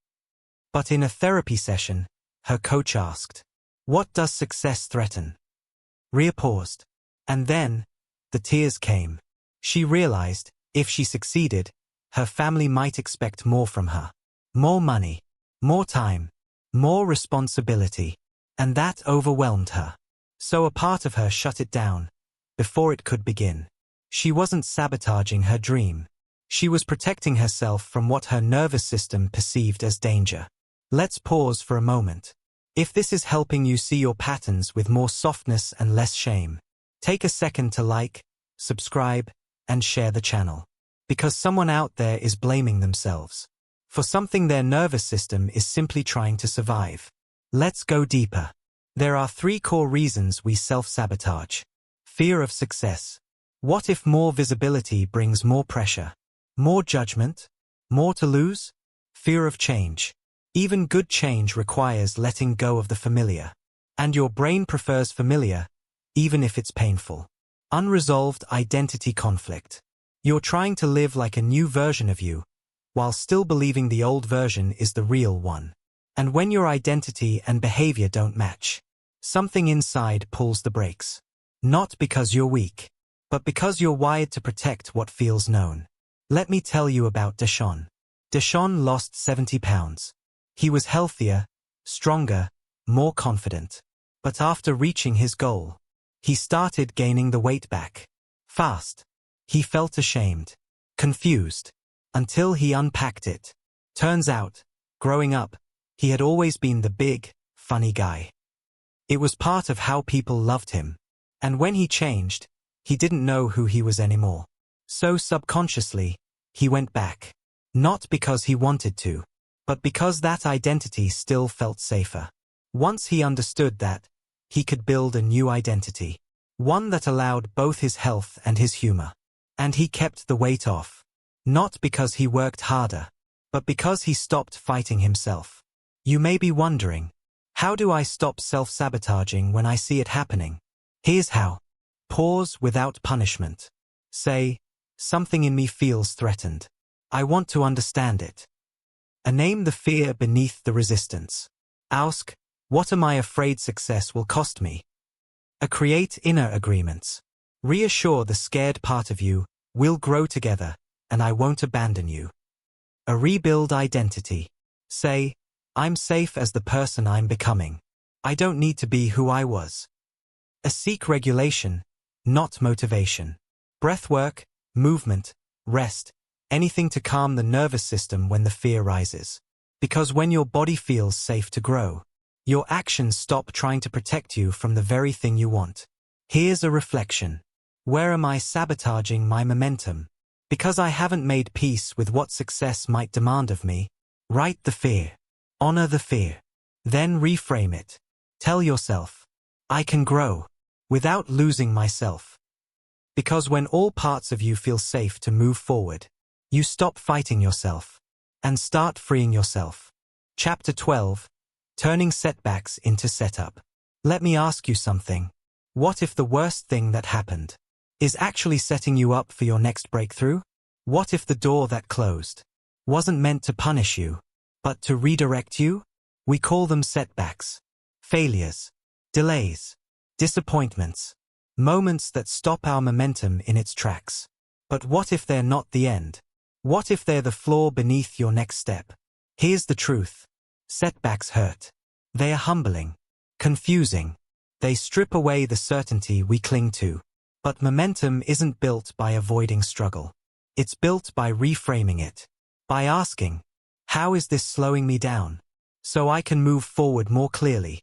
But in a therapy session, her coach asked, what does success threaten? Rhea paused. And then, the tears came. She realized, if she succeeded, her family might expect more from her. More money, more time, more responsibility. And that overwhelmed her. So a part of her shut it down, before it could begin. She wasn't sabotaging her dream. She was protecting herself from what her nervous system perceived as danger. Let's pause for a moment. If this is helping you see your patterns with more softness and less shame, take a second to like, subscribe, and share the channel. Because someone out there is blaming themselves for something their nervous system is simply trying to survive. Let's go deeper. There are 3 core reasons we self-sabotage. Fear of success. What if more visibility brings more pressure? More judgment? More to lose? Fear of change. Even good change requires letting go of the familiar. And your brain prefers familiar, even if it's painful. Unresolved identity conflict. You're trying to live like a new version of you, while still believing the old version is the real one. And when your identity and behavior don't match, something inside pulls the brakes. Not because you're weak, but because you're wired to protect what feels known. Let me tell you about Deshaun. Deshaun lost 70 pounds. He was healthier, stronger, more confident. But after reaching his goal, he started gaining the weight back. Fast. He felt ashamed, confused, until he unpacked it. Turns out, growing up, he had always been the big, funny guy. It was part of how people loved him. And when he changed, he didn't know who he was anymore. So subconsciously, he went back. Not because he wanted to, but because that identity still felt safer. Once he understood that, he could build a new identity. One that allowed both his health and his humor. And he kept the weight off. Not because he worked harder, but because he stopped fighting himself. You may be wondering, how do I stop self-sabotaging when I see it happening? Here's how. Pause without punishment. Say, something in me feels threatened. I want to understand it. Name the fear beneath the resistance. Ask, what am I afraid success will cost me? Create inner agreements. Reassure the scared part of you, we'll grow together, and I won't abandon you. Rebuild identity. Say, I'm safe as the person I'm becoming. I don't need to be who I was. Seek regulation, not motivation. Breathwork, movement, rest, anything to calm the nervous system when the fear rises. Because when your body feels safe to grow, your actions stop trying to protect you from the very thing you want. Here's a reflection. Where am I sabotaging my momentum? Because I haven't made peace with what success might demand of me. Write the fear. Honor the fear. Then reframe it. Tell yourself, I can grow, without losing myself. Because when all parts of you feel safe to move forward, you stop fighting yourself and start freeing yourself. Chapter 12. Turning setbacks into setup. Let me ask you something. What if the worst thing that happened is actually setting you up for your next breakthrough? What if the door that closed wasn't meant to punish you, but to redirect you? We call them setbacks, failures, delays, disappointments, moments that stop our momentum in its tracks. But what if they're not the end? What if they're the floor beneath your next step? Here's the truth. Setbacks hurt. They are humbling, confusing. They strip away the certainty we cling to. But momentum isn't built by avoiding struggle. It's built by reframing it. By asking, how is this slowing me down? So I can move forward more clearly.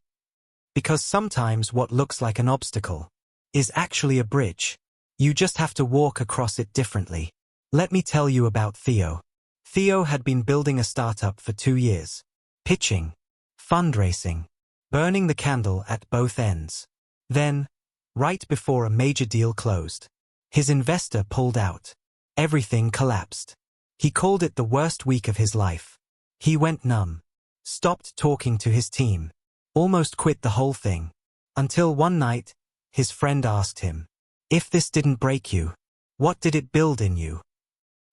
Because sometimes what looks like an obstacle is actually a bridge. You just have to walk across it differently. Let me tell you about Theo. Theo had been building a startup for 2 years. Pitching, fundraising, burning the candle at both ends. Then, right before a major deal closed, his investor pulled out. Everything collapsed. He called it the worst week of his life. He went numb, stopped talking to his team, almost quit the whole thing. Until one night, his friend asked him, if this didn't break you, what did it build in you?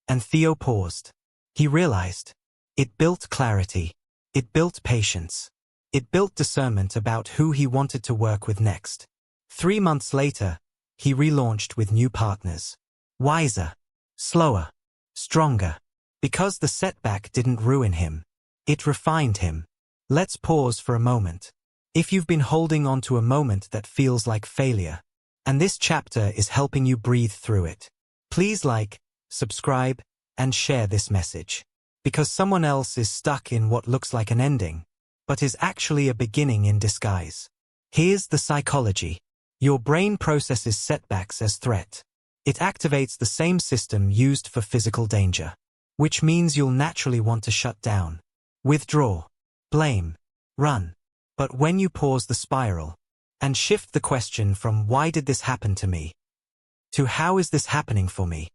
And Theo paused. He realized. It built clarity. It built patience. It built discernment about who he wanted to work with next. 3 months later, he relaunched with new partners. Wiser, slower, stronger. Because the setback didn't ruin him. It refined him. Let's pause for a moment. If you've been holding on to a moment that feels like failure, and this chapter is helping you breathe through it, please like, subscribe, and share this message. Because someone else is stuck in what looks like an ending, but is actually a beginning in disguise. Here's the psychology. Your brain processes setbacks as threat. It activates the same system used for physical danger, which means you'll naturally want to shut down, withdraw, blame, run. But when you pause the spiral and shift the question from why did this happen to me to how is this happening for me,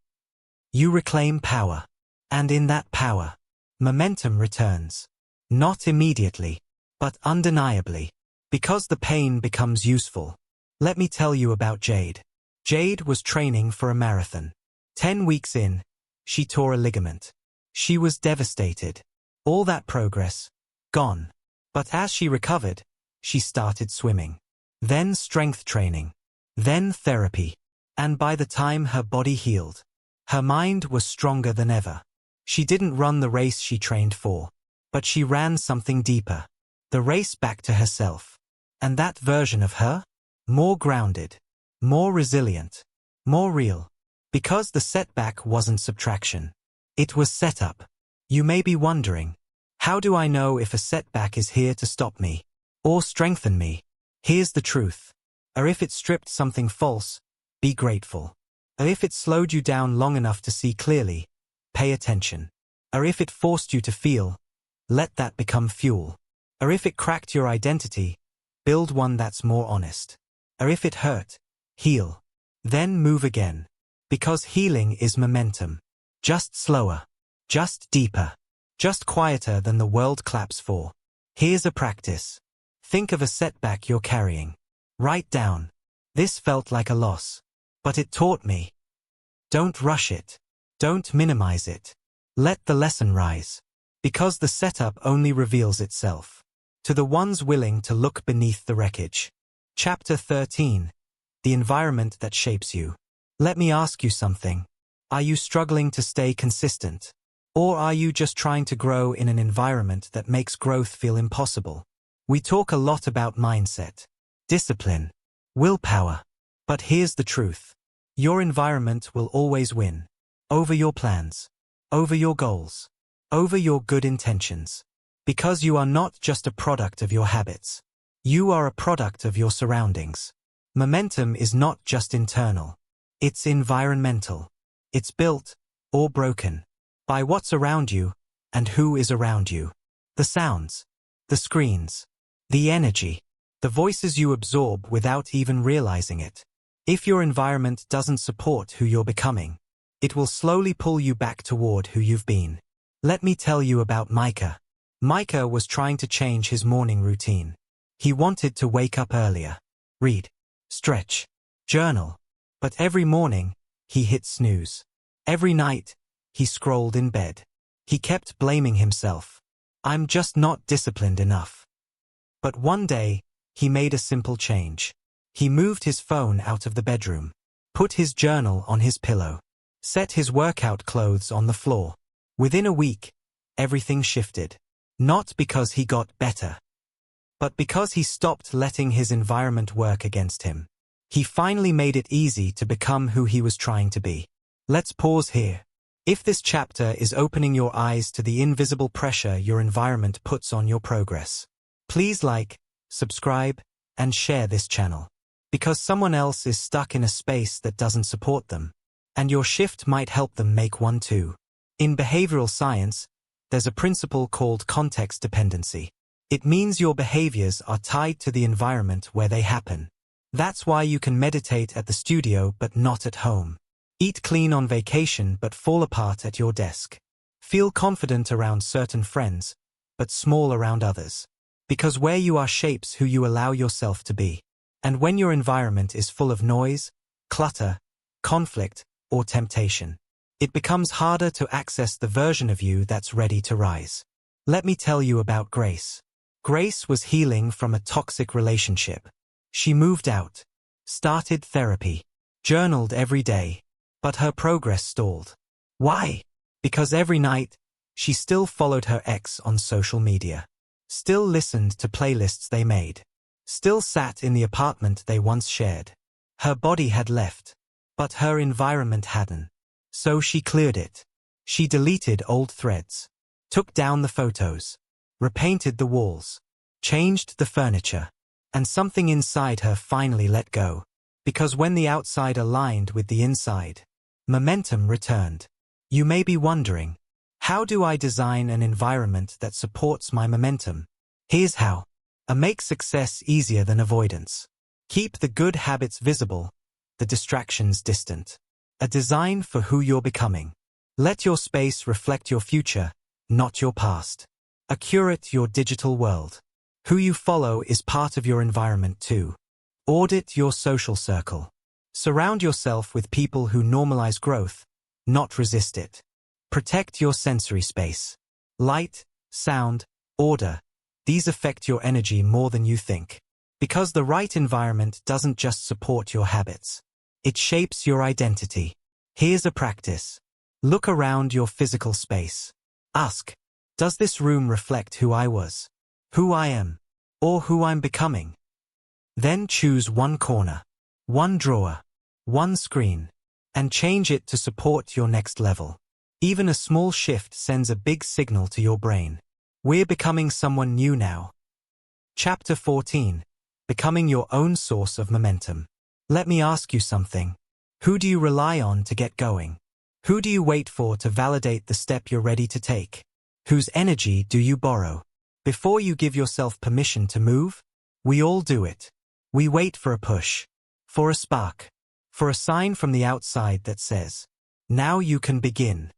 you reclaim power. And in that power, momentum returns. Not immediately, but undeniably. Because the pain becomes useful. Let me tell you about Jade. Jade was training for a marathon. 10 weeks in, she tore a ligament. She was devastated. All that progress, gone. But as she recovered, she started swimming. Then strength training. Then therapy. And by the time her body healed, her mind was stronger than ever. She didn't run the race she trained for, but she ran something deeper. The race back to herself. And that version of her? More grounded, more resilient, more real. Because the setback wasn't subtraction. It was setup. You may be wondering, how do I know if a setback is here to stop me or strengthen me? Here's the truth. Or if it stripped something false, be grateful. Or if it slowed you down long enough to see clearly, pay attention. Or if it forced you to feel, let that become fuel. Or if it cracked your identity, build one that's more honest. Or if it hurt, heal. Then move again. Because healing is momentum. Just slower. Just deeper. Just quieter than the world claps for. Here's a practice. Think of a setback you're carrying. Write down. This felt like a loss. But it taught me. Don't rush it. Don't minimize it. Let the lesson rise. Because the setup only reveals itself to the ones willing to look beneath the wreckage. Chapter 13. The environment that shapes you. Let me ask you something. Are you struggling to stay consistent? Or are you just trying to grow in an environment that makes growth feel impossible? We talk a lot about mindset, discipline, willpower. But here's the truth. Your environment will always win. Over your plans. Over your goals. Over your good intentions. Because you are not just a product of your habits. You are a product of your surroundings. Momentum is not just internal. It's environmental. It's built, or broken, by what's around you, and who is around you. The sounds, the screens, the energy, the voices you absorb without even realizing it. If your environment doesn't support who you're becoming, it will slowly pull you back toward who you've been. Let me tell you about Micah. Micah was trying to change his morning routine. He wanted to wake up earlier, read, stretch, journal. But every morning, he hit snooze. Every night, he scrolled in bed. He kept blaming himself. I'm just not disciplined enough. But one day, he made a simple change. He moved his phone out of the bedroom, put his journal on his pillow, set his workout clothes on the floor. Within a week, everything shifted. Not because he got better, but because he stopped letting his environment work against him. He finally made it easy to become who he was trying to be. Let's pause here. If this chapter is opening your eyes to the invisible pressure your environment puts on your progress, please like, subscribe, and share this channel. Because someone else is stuck in a space that doesn't support them, and your shift might help them make one too. In behavioral science, there's a principle called context dependency. It means your behaviors are tied to the environment where they happen. That's why you can meditate at the studio but not at home. Eat clean on vacation but fall apart at your desk. Feel confident around certain friends, but small around others. Because where you are shapes who you allow yourself to be. And when your environment is full of noise, clutter, conflict, or temptation, it becomes harder to access the version of you that's ready to rise. Let me tell you about Grace. Grace was healing from a toxic relationship. She moved out, started therapy, journaled every day, but her progress stalled. Why? Because every night, she still followed her ex on social media, still listened to playlists they made, still sat in the apartment they once shared. Her body had left, but her environment hadn't. So she cleared it. She deleted old threads, took down the photos, repainted the walls, changed the furniture, and something inside her finally let go. Because when the outside aligned with the inside, momentum returned. You may be wondering, how do I design an environment that supports my momentum? Here's how. Make success easier than avoidance. Keep the good habits visible, the distractions distant. A design for who you're becoming. Let your space reflect your future, not your past. Curate your digital world. Who you follow is part of your environment too. Audit your social circle. Surround yourself with people who normalize growth, not resist it. Protect your sensory space. Light, sound, order. These affect your energy more than you think. Because the right environment doesn't just support your habits. It shapes your identity. Here's a practice. Look around your physical space. Ask, does this room reflect who I was, who I am, or who I'm becoming? Then choose one corner, one drawer, one screen, and change it to support your next level. Even a small shift sends a big signal to your brain. We're becoming someone new now. Chapter 14. Becoming your own source of momentum. Let me ask you something. Who do you rely on to get going? Who do you wait for to validate the step you're ready to take? Whose energy do you borrow? Before you give yourself permission to move, we all do it. We wait for a push, for a spark, for a sign from the outside that says, now you can begin.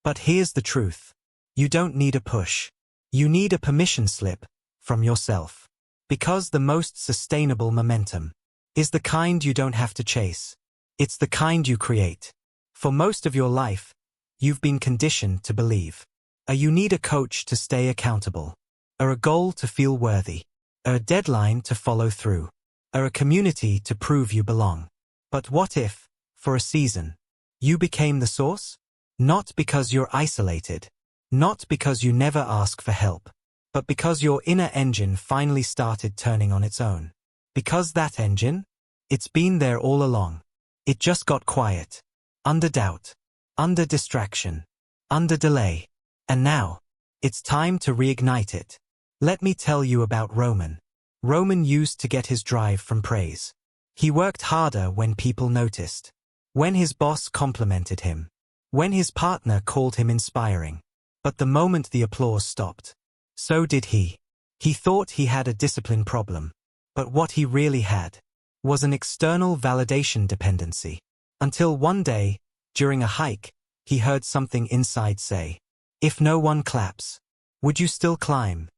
But here's the truth. You don't need a push. You need a permission slip from yourself. Because the most sustainable momentum is the kind you don't have to chase. It's the kind you create. For most of your life, you've been conditioned to believe. You need a coach to stay accountable. A goal to feel worthy. A deadline to follow through. A community to prove you belong. But what if, for a season, you became the source? Not because you're isolated. Not because you never ask for help. But because your inner engine finally started turning on its own. Because that engine? It's been there all along. It just got quiet. Under doubt. Under distraction. Under delay. And now, it's time to reignite it. Let me tell you about Roman. Roman used to get his drive from praise. He worked harder when people noticed. When his boss complimented him. When his partner called him inspiring. But the moment the applause stopped, so did he. He thought he had a discipline problem. But what he really had was an external validation dependency. Until one day, during a hike, he heard something inside say, "If no one claps, would you still climb?"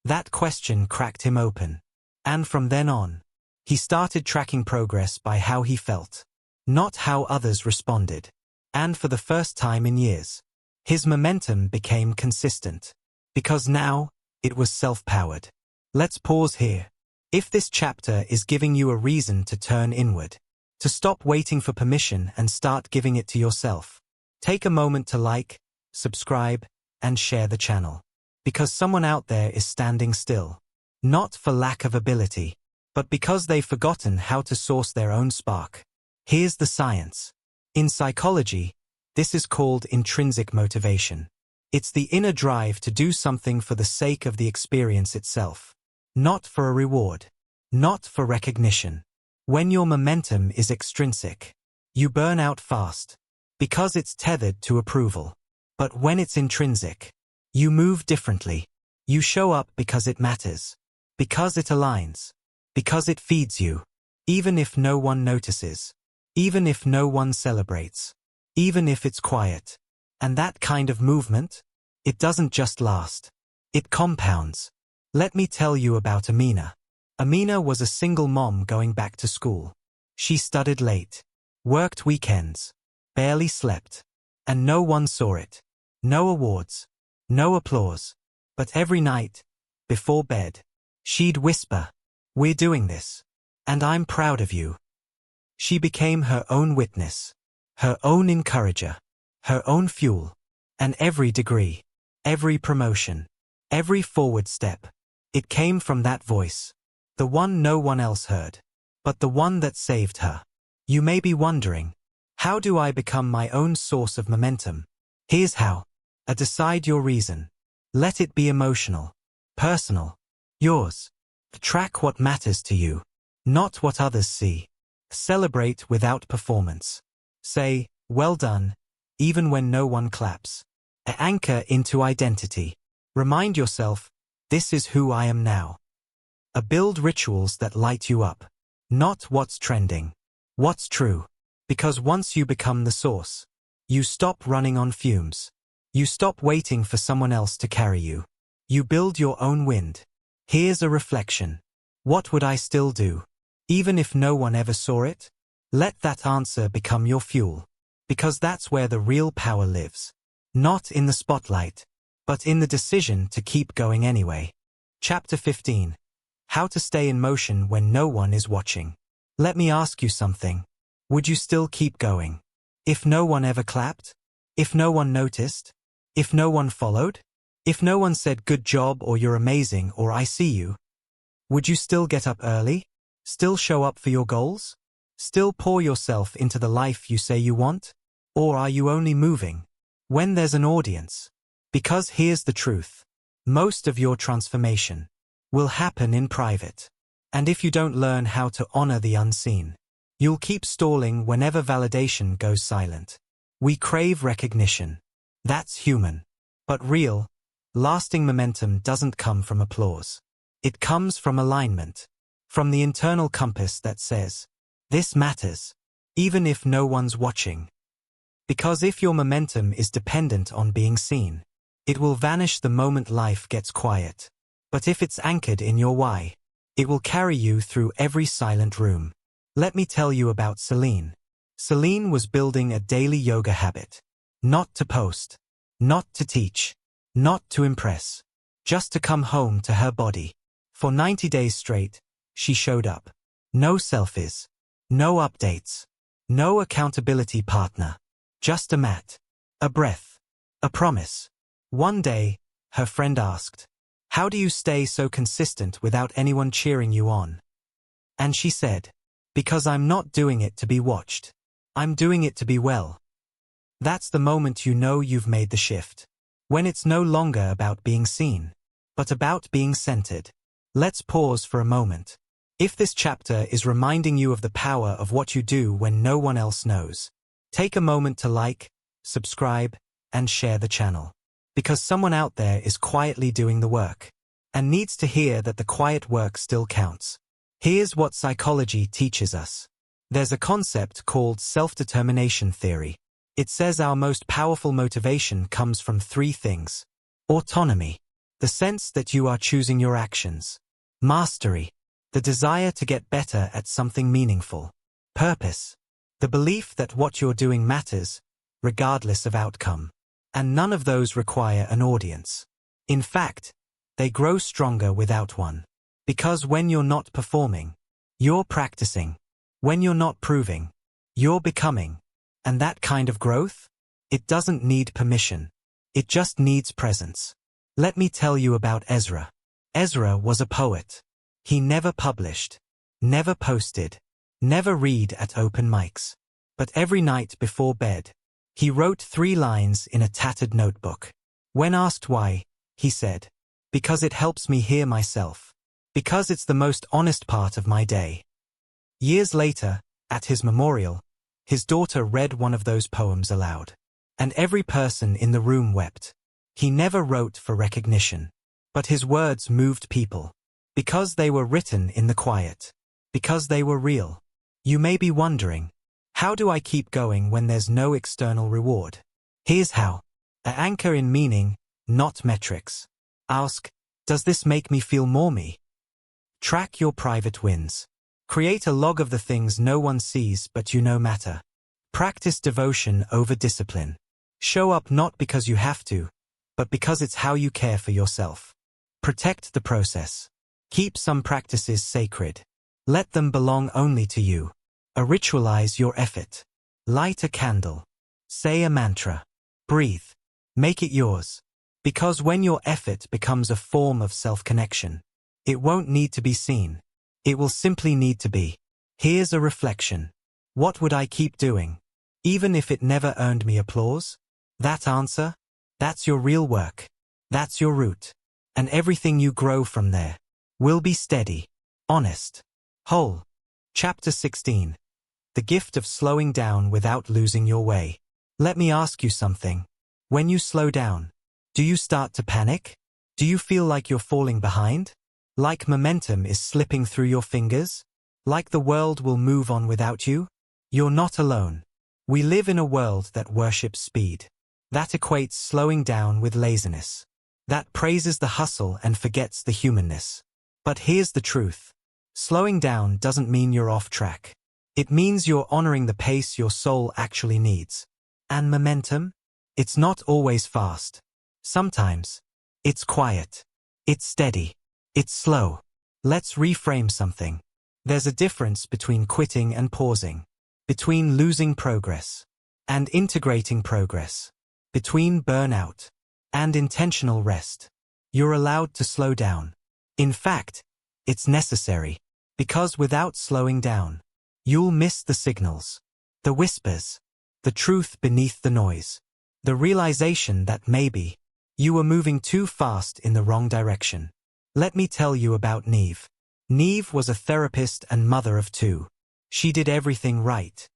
That question cracked him open. And from then on, he started tracking progress by how he felt, not how others responded. And for the first time in years, his momentum became consistent. Because now, it was self-powered. Let's pause here. If this chapter is giving you a reason to turn inward, to stop waiting for permission and start giving it to yourself, take a moment to like, subscribe, and share the channel. Because someone out there is standing still. Not for lack of ability, but because they've forgotten how to source their own spark. Here's the science. In psychology, this is called intrinsic motivation. It's the inner drive to do something for the sake of the experience itself. Not for a reward. Not for recognition. When your momentum is extrinsic, you burn out fast. Because it's tethered to approval. But when it's intrinsic, you move differently. You show up because it matters. Because it aligns. Because it feeds you. Even if no one notices. Even if no one celebrates. Even if it's quiet. And that kind of movement, it doesn't just last. It compounds. Let me tell you about Amina. Amina was a single mom going back to school. She studied late. Worked weekends. Barely slept. And no one saw it. No awards. No applause. But every night, before bed, she'd whisper, "We're doing this. And I'm proud of you." She became her own witness. Her own encourager. Her own fuel. And every degree. Every promotion. Every forward step. It came from that voice. The one no one else heard. But the one that saved her. You may be wondering, how do I become my own source of momentum? Here's how. Decide your reason. Let it be emotional. Personal. Yours. Track what matters to you. Not what others see. Celebrate without performance. Say, "Well done," even when no one claps. Anchor into identity. Remind yourself, this is who I am now. Build rituals that light you up. Not what's trending. What's true. Because once you become the source, you stop running on fumes. You stop waiting for someone else to carry you. You build your own wind. Here's a reflection. What would I still do? Even if no one ever saw it? Let that answer become your fuel. Because that's where the real power lives. Not in the spotlight, but in the decision to keep going anyway. Chapter 15. How to stay in motion when no one is watching. Let me ask you something. Would you still keep going? If no one ever clapped? If no one noticed? If no one followed? If no one said good job or you're amazing or I see you? Would you still get up early? Still show up for your goals? Still pour yourself into the life you say you want? Or are you only moving when there's an audience? Because here's the truth. Most of your transformation will happen in private. And if you don't learn how to honor the unseen, you'll keep stalling whenever validation goes silent. We crave recognition. That's human. But real, lasting momentum doesn't come from applause. It comes from alignment. From the internal compass that says, this matters, even if no one's watching. Because if your momentum is dependent on being seen, it will vanish the moment life gets quiet. But if it's anchored in your why, it will carry you through every silent room. Let me tell you about Celine. Celine was building a daily yoga habit. Not to post. Not to teach. Not to impress. Just to come home to her body. For 90 days straight, she showed up. No selfies. No updates. No accountability partner. Just a mat. A breath. A promise. One day, her friend asked, "How do you stay so consistent without anyone cheering you on?" And she said, "Because I'm not doing it to be watched. I'm doing it to be well." That's the moment you know you've made the shift. When it's no longer about being seen, but about being centered. Let's pause for a moment. If this chapter is reminding you of the power of what you do when no one else knows, take a moment to like, subscribe, and share the channel. Because someone out there is quietly doing the work, and needs to hear that the quiet work still counts. Here's what psychology teaches us. There's a concept called self-determination theory. It says our most powerful motivation comes from three things. Autonomy, the sense that you are choosing your actions. Mastery, the desire to get better at something meaningful. Purpose, the belief that what you're doing matters, regardless of outcome. And none of those require an audience. In fact, they grow stronger without one. Because when you're not performing, you're practicing. When you're not proving, you're becoming. And that kind of growth? It doesn't need permission. It just needs presence. Let me tell you about Ezra. Ezra was a poet. He never published, never posted, never read at open mics. But every night before bed, he wrote 3 lines in a tattered notebook. When asked why, he said, "Because it helps me hear myself. Because it's the most honest part of my day." Years later, at his memorial, his daughter read one of those poems aloud. And every person in the room wept. He never wrote for recognition. But his words moved people. Because they were written in the quiet. Because they were real. You may be wondering, how do I keep going when there's no external reward? Here's how. Anchor in meaning, not metrics. Ask, does this make me feel more me? Track your private wins. Create a log of the things no one sees but you know matter. Practice devotion over discipline. Show up not because you have to, but because it's how you care for yourself. Protect the process. Keep some practices sacred. Let them belong only to you. Ritualize your effort. Light a candle. Say a mantra. Breathe. Make it yours. Because when your effort becomes a form of self-connection, it won't need to be seen. It will simply need to be. Here's a reflection. What would I keep doing? Even if it never earned me applause? That answer? That's your real work. That's your root. And everything you grow from there will be steady, honest, whole. Chapter 16. The gift of slowing down without losing your way. Let me ask you something. When you slow down, do you start to panic? Do you feel like you're falling behind? Like momentum is slipping through your fingers? Like the world will move on without you? You're not alone. We live in a world that worships speed. That equates slowing down with laziness. That praises the hustle and forgets the humanness. But here's the truth. Slowing down doesn't mean you're off track. It means you're honoring the pace your soul actually needs. And momentum? It's not always fast. Sometimes, it's quiet. It's steady. It's slow. Let's reframe something. There's a difference between quitting and pausing. Between losing progress and integrating progress. Between burnout and intentional rest. You're allowed to slow down. In fact, it's necessary. Because without slowing down, you'll miss the signals, the whispers, the truth beneath the noise, the realization that maybe you were moving too fast in the wrong direction. Let me tell you about Neve. Neve was a therapist and mother of 2. She did everything right.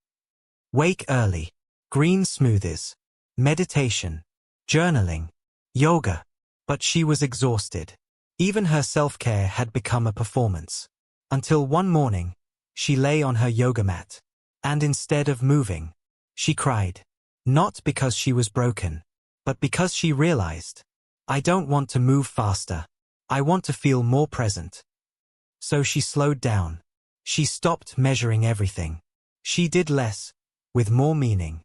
Wake early, green smoothies, meditation, journaling, yoga. But she was exhausted. Even her self-care had become a performance. Until one morning, she lay on her yoga mat. And instead of moving, she cried. Not because she was broken, but because she realized, I don't want to move faster. I want to feel more present. So she slowed down. She stopped measuring everything. She did less, with more meaning.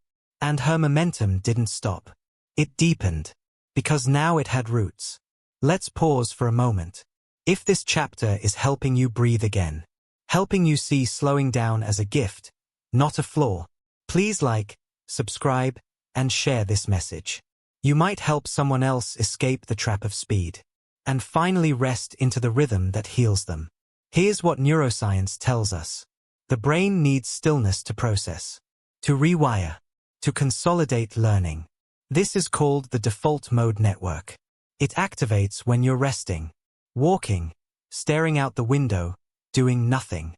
And her momentum didn't stop. It deepened. Because now it had roots. Let's pause for a moment. If this chapter is helping you breathe again, helping you see slowing down as a gift, not a flaw, please like, subscribe, and share this message. You might help someone else escape the trap of speed and finally rest into the rhythm that heals them. Here's what neuroscience tells us. The brain needs stillness to process, to rewire, to consolidate learning. This is called the default mode network. It activates when you're resting, walking, staring out the window, doing nothing.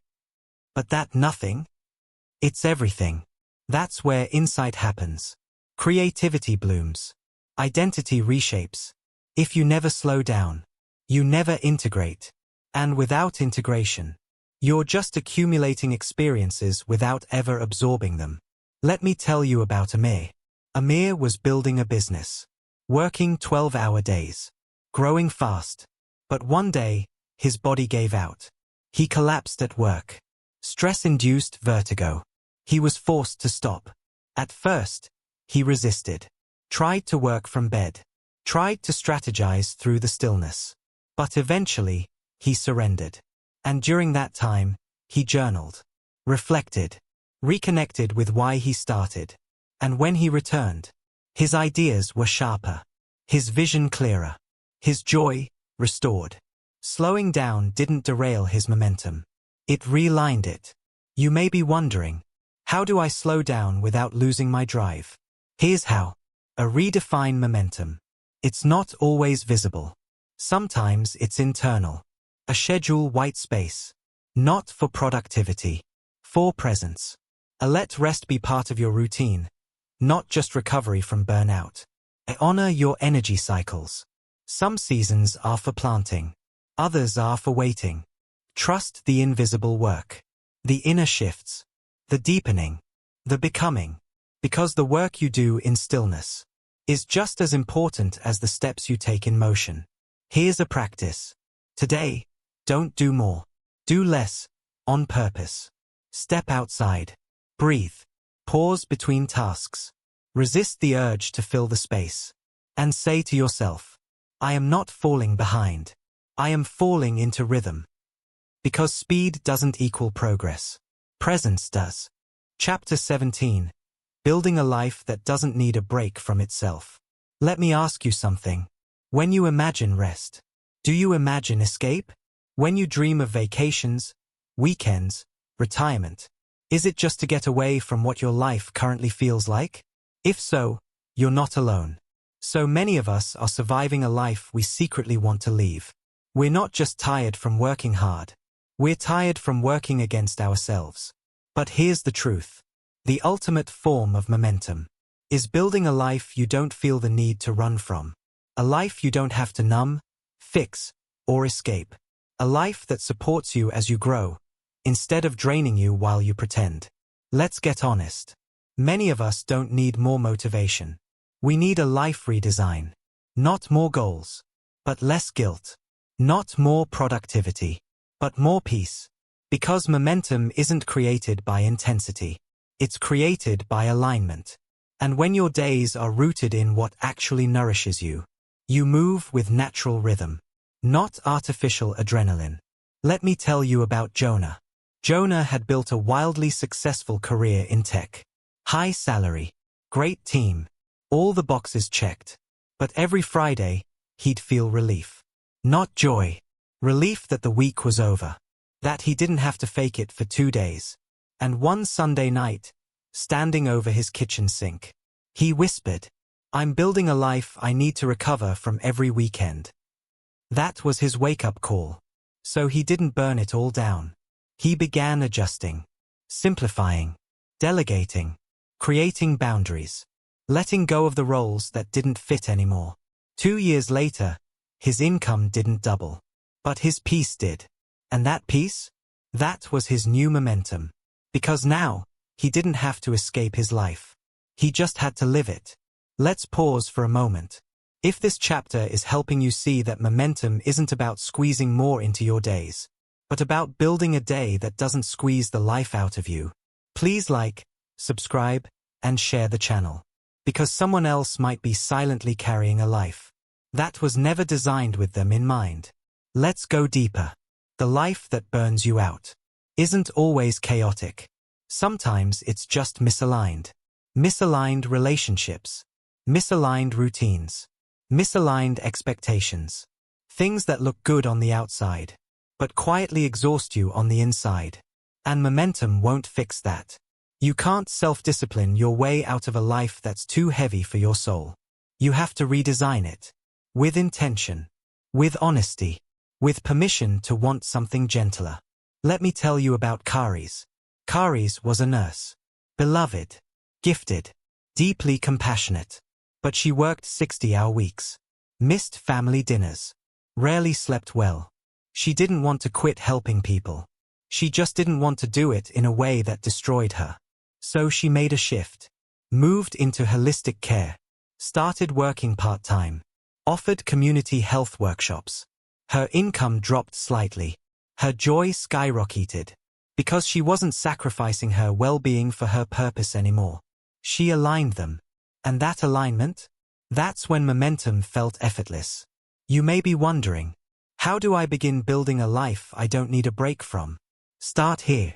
But that nothing? It's everything. That's where insight happens. Creativity blooms. Identity reshapes. If you never slow down, you never integrate. And without integration, you're just accumulating experiences without ever absorbing them. Let me tell you about Amir. Amir was building a business, working 12-hour days, growing fast. But one day, his body gave out. He collapsed at work. Stress-induced vertigo. He was forced to stop. At first, he resisted, tried to work from bed, tried to strategize through the stillness. But eventually, he surrendered. And during that time, he journaled, reflected, reconnected with why he started. And when he returned, his ideas were sharper, his vision clearer, his joy restored. Slowing down didn't derail his momentum. It realigned it. You may be wondering, how do I slow down without losing my drive? Here's how. Redefine momentum. It's not always visible. Sometimes it's internal. Schedule white space. Not for productivity. For presence. Let rest be part of your routine, not just recovery from burnout. Honor your energy cycles. Some seasons are for planting. Others are for waiting. Trust the invisible work. The inner shifts. The deepening. The becoming. Because the work you do in stillness is just as important as the steps you take in motion. Here's a practice. Today, don't do more. Do less, on purpose. Step outside. Breathe. Pause between tasks. Resist the urge to fill the space. And say to yourself, I am not falling behind. I am falling into rhythm. Because speed doesn't equal progress. Presence does. Chapter 17. Building a life that doesn't need a break from itself. Let me ask you something. When you imagine rest, do you imagine escape? When you dream of vacations, weekends, retirement, is it just to get away from what your life currently feels like? If so, you're not alone. So many of us are surviving a life we secretly want to leave. We're not just tired from working hard. We're tired from working against ourselves. But here's the truth. The ultimate form of momentum is building a life you don't feel the need to run from. A life you don't have to numb, fix, or escape. A life that supports you as you grow, instead of draining you while you pretend. Let's get honest. Many of us don't need more motivation. We need a life redesign. Not more goals, but less guilt. Not more productivity, but more peace. Because momentum isn't created by intensity. It's created by alignment. And when your days are rooted in what actually nourishes you, you move with natural rhythm, not artificial adrenaline. Let me tell you about Jonah. Jonah had built a wildly successful career in tech. High salary, great team, all the boxes checked. But every Friday, he'd feel relief. Not joy. Relief that the week was over. That he didn't have to fake it for 2 days. And one Sunday night, standing over his kitchen sink, he whispered, I'm building a life I need to recover from every weekend. That was his wake-up call. So he didn't burn it all down. He began adjusting, simplifying, delegating, creating boundaries, letting go of the roles that didn't fit anymore. 2 years later, his income didn't double, but his peace did. And that peace? That was his new momentum. Because now, he didn't have to escape his life. He just had to live it. Let's pause for a moment. If this chapter is helping you see that momentum isn't about squeezing more into your days, but about building a day that doesn't squeeze the life out of you, please like, subscribe, and share the channel. Because someone else might be silently carrying a life that was never designed with them in mind. Let's go deeper. The life that burns you out isn't always chaotic. Sometimes it's just misaligned. Misaligned relationships, misaligned routines, misaligned expectations. Things that look good on the outside, but quietly exhaust you on the inside. And momentum won't fix that. You can't self-discipline your way out of a life that's too heavy for your soul. You have to redesign it. With intention. With honesty. With permission to want something gentler. Let me tell you about Karis. Karis was a nurse. Beloved. Gifted. Deeply compassionate. But she worked 60-hour weeks. Missed family dinners. Rarely slept well. She didn't want to quit helping people. She just didn't want to do it in a way that destroyed her. So she made a shift. Moved into holistic care. Started working part-time. Offered community health workshops. Her income dropped slightly. Her joy skyrocketed. Because she wasn't sacrificing her well-being for her purpose anymore. She aligned them. And that alignment? That's when momentum felt effortless. You may be wondering, how do I begin building a life I don't need a break from? Start here.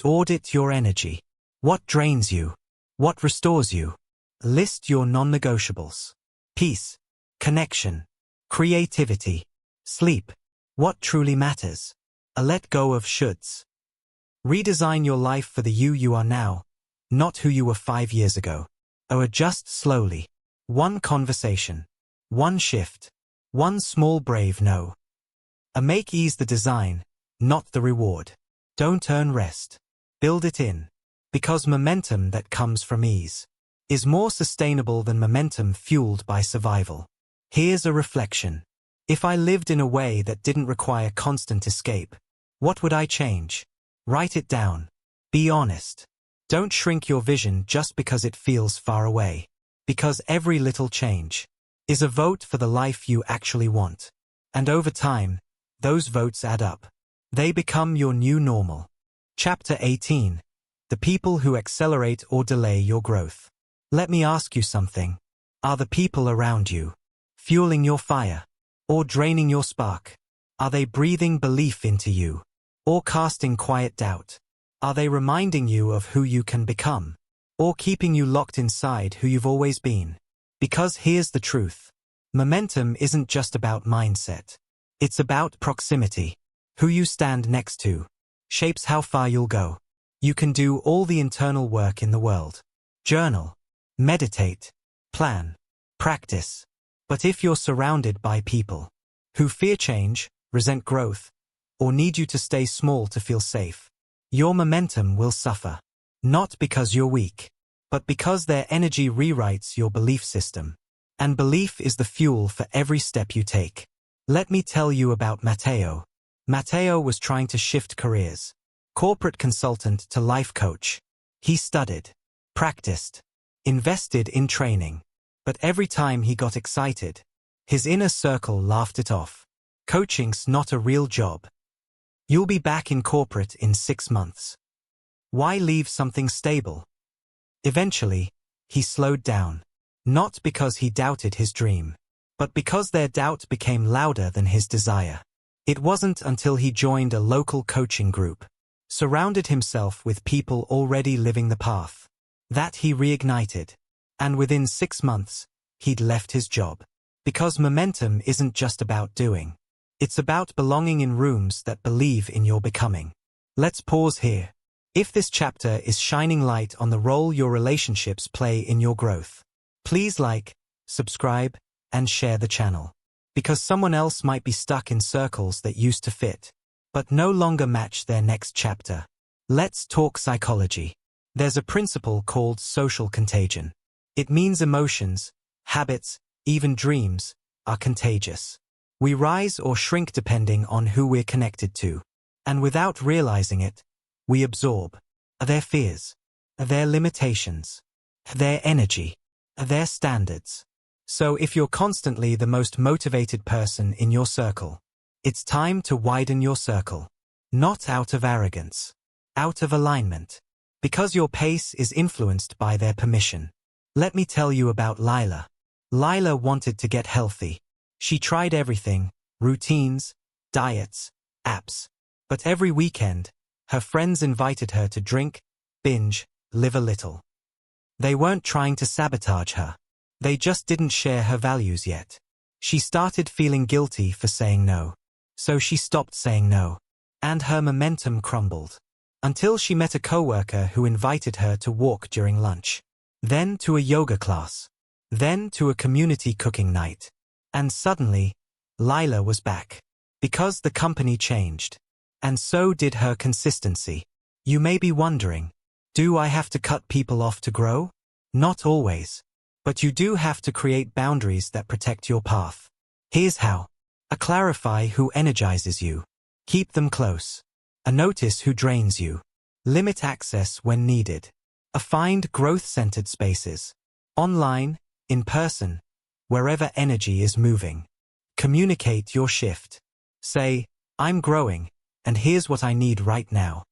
Audit your energy. What drains you? What restores you? List your non-negotiables. Peace. Connection. Creativity. Sleep. What truly matters? Let go of shoulds. Redesign your life for the you are now, not who you were 5 years ago. Adjust slowly. One conversation. One shift. One small brave no. Make ease the design, not the reward. Don't earn rest. Build it in. Because momentum that comes from ease is more sustainable than momentum fueled by survival. Here's a reflection. If I lived in a way that didn't require constant escape, what would I change? Write it down. Be honest. Don't shrink your vision just because it feels far away. Because every little change is a vote for the life you actually want. And over time, those votes add up. They become your new normal. Chapter 18. The people who accelerate or delay your growth. Let me ask you something. Are the people around you fueling your fire or draining your spark? Are they breathing belief into you or casting quiet doubt? Are they reminding you of who you can become or keeping you locked inside who you've always been? Because here's the truth. Momentum isn't just about mindset. It's about proximity. Who you stand next to shapes how far you'll go. You can do all the internal work in the world. Journal. Meditate. Plan. Practice. But if you're surrounded by people who fear change, resent growth, or need you to stay small to feel safe, your momentum will suffer. Not because you're weak, but because their energy rewrites your belief system. And belief is the fuel for every step you take. Let me tell you about Matteo. Matteo was trying to shift careers. Corporate consultant to life coach. He studied, practiced, invested in training. But every time he got excited, his inner circle laughed it off. Coaching's not a real job. You'll be back in corporate in 6 months. Why leave something stable? Eventually, he slowed down. Not because he doubted his dream, but because their doubt became louder than his desire. It wasn't until he joined a local coaching group, surrounded himself with people already living the path, that he reignited. And within 6 months, he'd left his job. Because momentum isn't just about doing. It's about belonging in rooms that believe in your becoming. Let's pause here. If this chapter is shining light on the role your relationships play in your growth, please like, subscribe, and share the channel. Because someone else might be stuck in circles that used to fit, but no longer match their next chapter. Let's talk psychology. There's a principle called social contagion. It means emotions, habits, even dreams, are contagious. We rise or shrink depending on who we're connected to. And without realizing it, we absorb their fears, their limitations, their energy, their standards. So if you're constantly the most motivated person in your circle, it's time to widen your circle. Not out of arrogance, out of alignment. Because your pace is influenced by their permission. Let me tell you about Lila. Lila wanted to get healthy. She tried everything, routines, diets, apps. But every weekend, her friends invited her to drink, binge, live a little. They weren't trying to sabotage her. They just didn't share her values yet. She started feeling guilty for saying no. So she stopped saying no. And her momentum crumbled. Until she met a coworker who invited her to walk during lunch. Then to a yoga class. Then to a community cooking night. And suddenly, Lila was back. Because the company changed. And so did her consistency. You may be wondering, do I have to cut people off to grow? Not always. But you do have to create boundaries that protect your path. Here's how. Clarify who energizes you. Keep them close. Notice who drains you. Limit access when needed. Find growth-centered spaces. Online, in person, wherever energy is moving. Communicate your shift. Say, I'm growing, and here's what I need right now.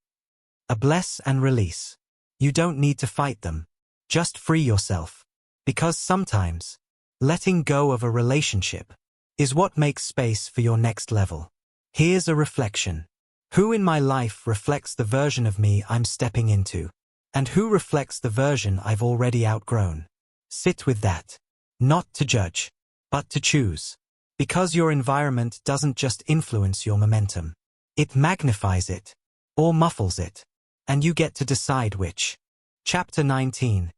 Bless and release. You don't need to fight them. Just free yourself. Because sometimes, letting go of a relationship is what makes space for your next level. Here's a reflection. Who in my life reflects the version of me I'm stepping into? And who reflects the version I've already outgrown? Sit with that. Not to judge, but to choose. Because your environment doesn't just influence your momentum. It magnifies it, or muffles it. And you get to decide which. Chapter 19.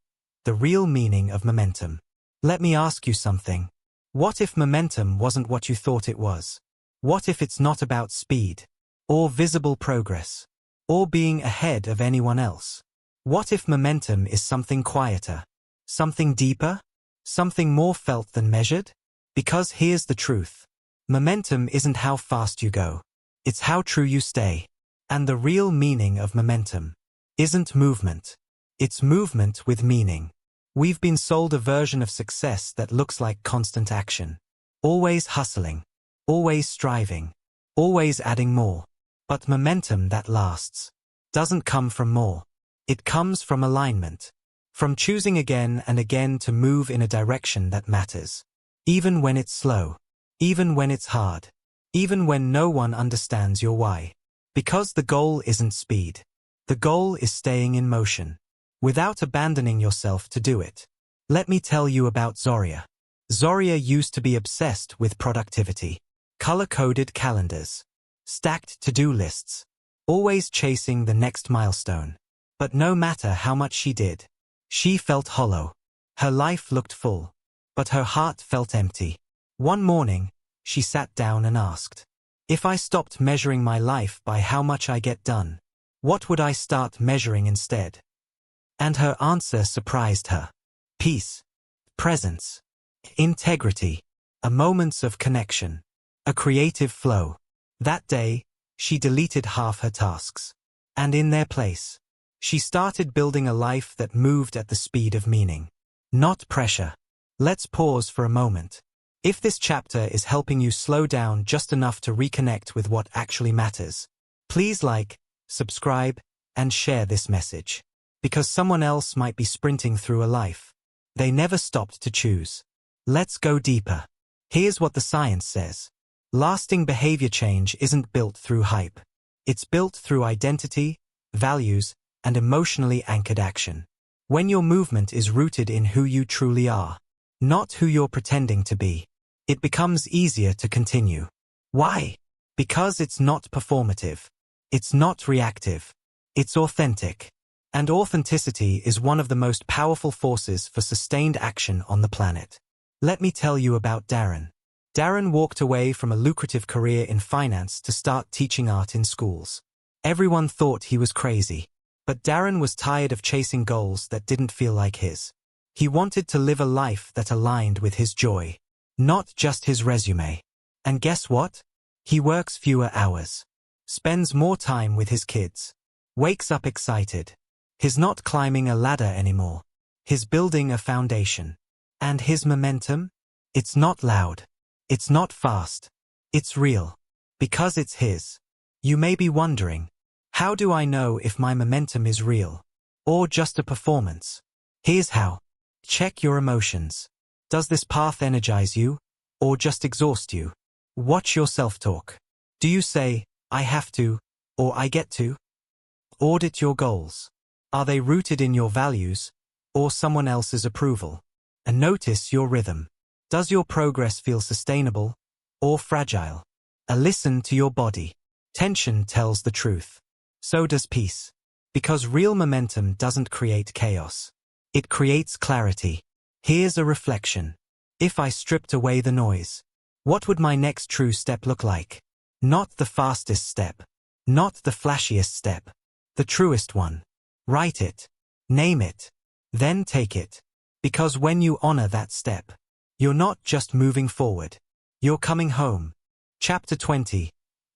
The real meaning of momentum. Let me ask you something. What if momentum wasn't what you thought it was? What if it's not about speed, or visible progress, or being ahead of anyone else? What if momentum is something quieter, something deeper, something more felt than measured? Because here's the truth. Momentum isn't how fast you go. It's how true you stay. And the real meaning of momentum isn't movement. It's movement with meaning. We've been sold a version of success that looks like constant action. Always hustling. Always striving. Always adding more. But momentum that lasts doesn't come from more. It comes from alignment. From choosing again and again to move in a direction that matters. Even when it's slow. Even when it's hard. Even when no one understands your why. Because the goal isn't speed. The goal is staying in motion. Without abandoning yourself to do it. Let me tell you about Zoria. Zoria used to be obsessed with productivity. Color-coded calendars. Stacked to-do lists. Always chasing the next milestone. But no matter how much she did, she felt hollow. Her life looked full. But her heart felt empty. One morning, she sat down and asked, if I stopped measuring my life by how much I get done, what would I start measuring instead? And her answer surprised her. Peace. Presence. Integrity. Moments of connection. A creative flow. That day, she deleted half her tasks. And in their place, she started building a life that moved at the speed of meaning. Not pressure. Let's pause for a moment. If this chapter is helping you slow down just enough to reconnect with what actually matters, please like, subscribe, and share this message. Because someone else might be sprinting through a life they never stopped to choose. Let's go deeper. Here's what the science says. Lasting behavior change isn't built through hype. It's built through identity, values, and emotionally anchored action. When your movement is rooted in who you truly are, not who you're pretending to be, it becomes easier to continue. Why? Because it's not performative. It's not reactive. It's authentic. And authenticity is one of the most powerful forces for sustained action on the planet. Let me tell you about Darren. Darren walked away from a lucrative career in finance to start teaching art in schools. Everyone thought he was crazy. But Darren was tired of chasing goals that didn't feel like his. He wanted to live a life that aligned with his joy, not just his resume. And guess what? He works fewer hours, spends more time with his kids, wakes up excited. He's not climbing a ladder anymore. He's building a foundation. And his momentum? It's not loud. It's not fast. It's real. Because it's his. You may be wondering, how do I know if my momentum is real? or just a performance? Here's how. Check your emotions. Does this path energize you, or just exhaust you? Watch your self-talk. Do you say, I have to, or I get to? Audit your goals. Are they rooted in your values, or someone else's approval? And notice your rhythm. Does your progress feel sustainable, or fragile? Listen to your body. Tension tells the truth. So does peace. Because real momentum doesn't create chaos. It creates clarity. Here's a reflection. If I stripped away the noise, what would my next true step look like? Not the fastest step. Not the flashiest step. The truest one. Write it. Name it. Then take it. Because when you honor that step, you're not just moving forward. You're coming home. Chapter 20.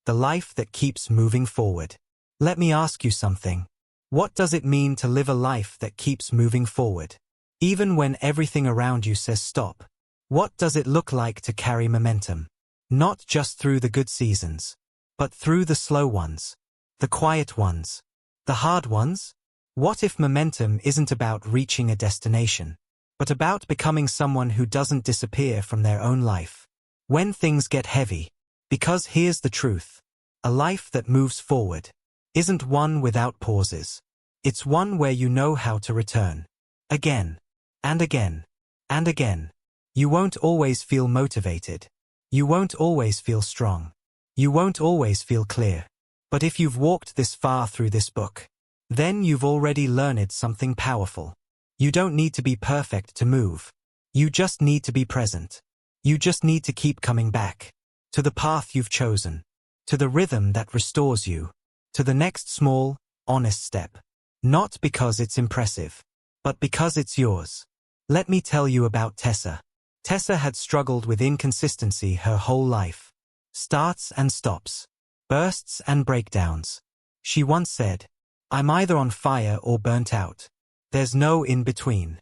The life that keeps moving forward. Let me ask you something. What does it mean to live a life that keeps moving forward? Even when everything around you says stop. What does it look like to carry momentum? Not just through the good seasons, but through the slow ones, the quiet ones, the hard ones? What if momentum isn't about reaching a destination, but about becoming someone who doesn't disappear from their own life when things get heavy? Because here's the truth. A life that moves forward isn't one without pauses. It's one where you know how to return. Again, and again, and again. You won't always feel motivated. You won't always feel strong. You won't always feel clear. But if you've walked this far through this book, then you've already learned something powerful. You don't need to be perfect to move. You just need to be present. You just need to keep coming back. To the path you've chosen. To the rhythm that restores you. To the next small, honest step. Not because it's impressive, but because it's yours. Let me tell you about Tessa. Tessa had struggled with inconsistency her whole life. Starts and stops. Bursts and breakdowns. She once said, I'm either on fire or burnt out. There's no in between.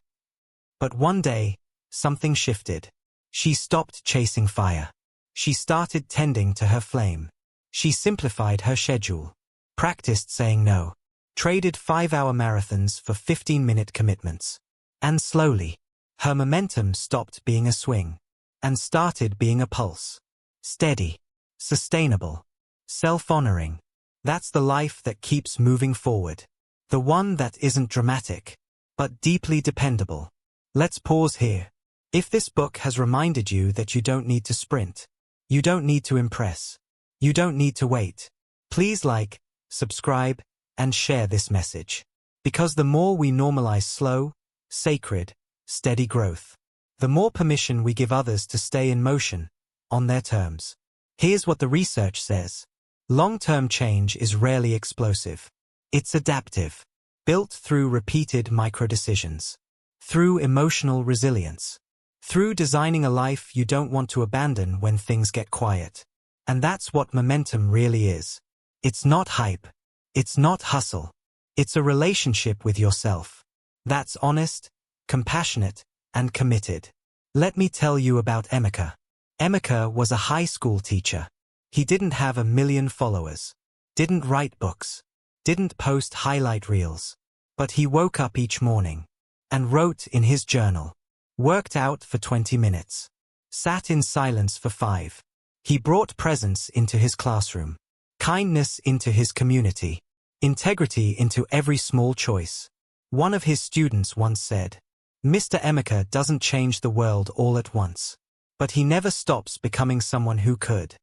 But one day, something shifted. She stopped chasing fire. She started tending to her flame. She simplified her schedule. Practiced saying no. Traded 5-hour marathons for 15-minute commitments. And slowly, her momentum stopped being a swing and started being a pulse. Steady. Sustainable. Self-honoring. That's the life that keeps moving forward. The one that isn't dramatic, but deeply dependable. Let's pause here. If this book has reminded you that you don't need to sprint, you don't need to impress, you don't need to wait, please like, subscribe, and share this message. Because the more we normalize slow, sacred, steady growth, the more permission we give others to stay in motion, on their terms. Here's what the research says. Long-term change is rarely explosive. It's adaptive, built through repeated micro-decisions, through emotional resilience, through designing a life you don't want to abandon when things get quiet. And that's what momentum really is. It's not hype. It's not hustle. It's a relationship with yourself. That's honest, compassionate, and committed. Let me tell you about Emeka. Emeka was a high school teacher. He didn't have 1 million followers, didn't write books, didn't post highlight reels. But he woke up each morning and wrote in his journal, worked out for 20 minutes, sat in silence for 5. He brought presence into his classroom, kindness into his community, integrity into every small choice. One of his students once said, Mr. Emeka doesn't change the world all at once, but he never stops becoming someone who could.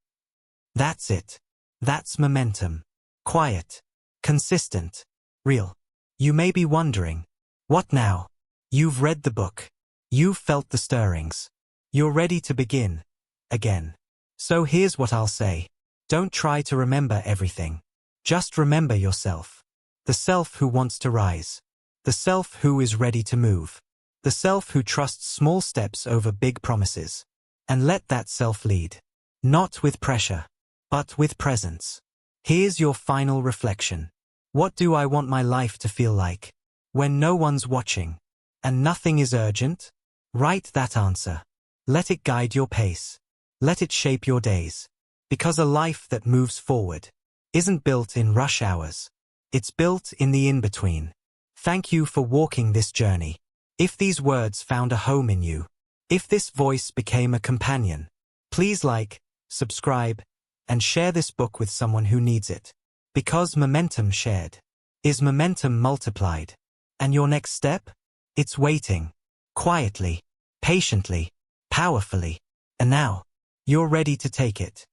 That's it. That's momentum. Quiet. Consistent. Real. You may be wondering, what now? You've read the book. You've felt the stirrings. You're ready to begin. Again. So here's what I'll say. Don't try to remember everything. Just remember yourself. The self who wants to rise. The self who is ready to move. The self who trusts small steps over big promises. And let that self lead. Not with pressure, but with presence. Here's your final reflection. What do I want my life to feel like? When no one's watching, and nothing is urgent? Write that answer. Let it guide your pace. Let it shape your days. Because a life that moves forward isn't built in rush hours. It's built in the in-between. Thank you for walking this journey. If these words found a home in you, if this voice became a companion, please like, subscribe, and share this book with someone who needs it. Because momentum shared is momentum multiplied. And your next step? It's waiting. Quietly, patiently, powerfully. And now, you're ready to take it.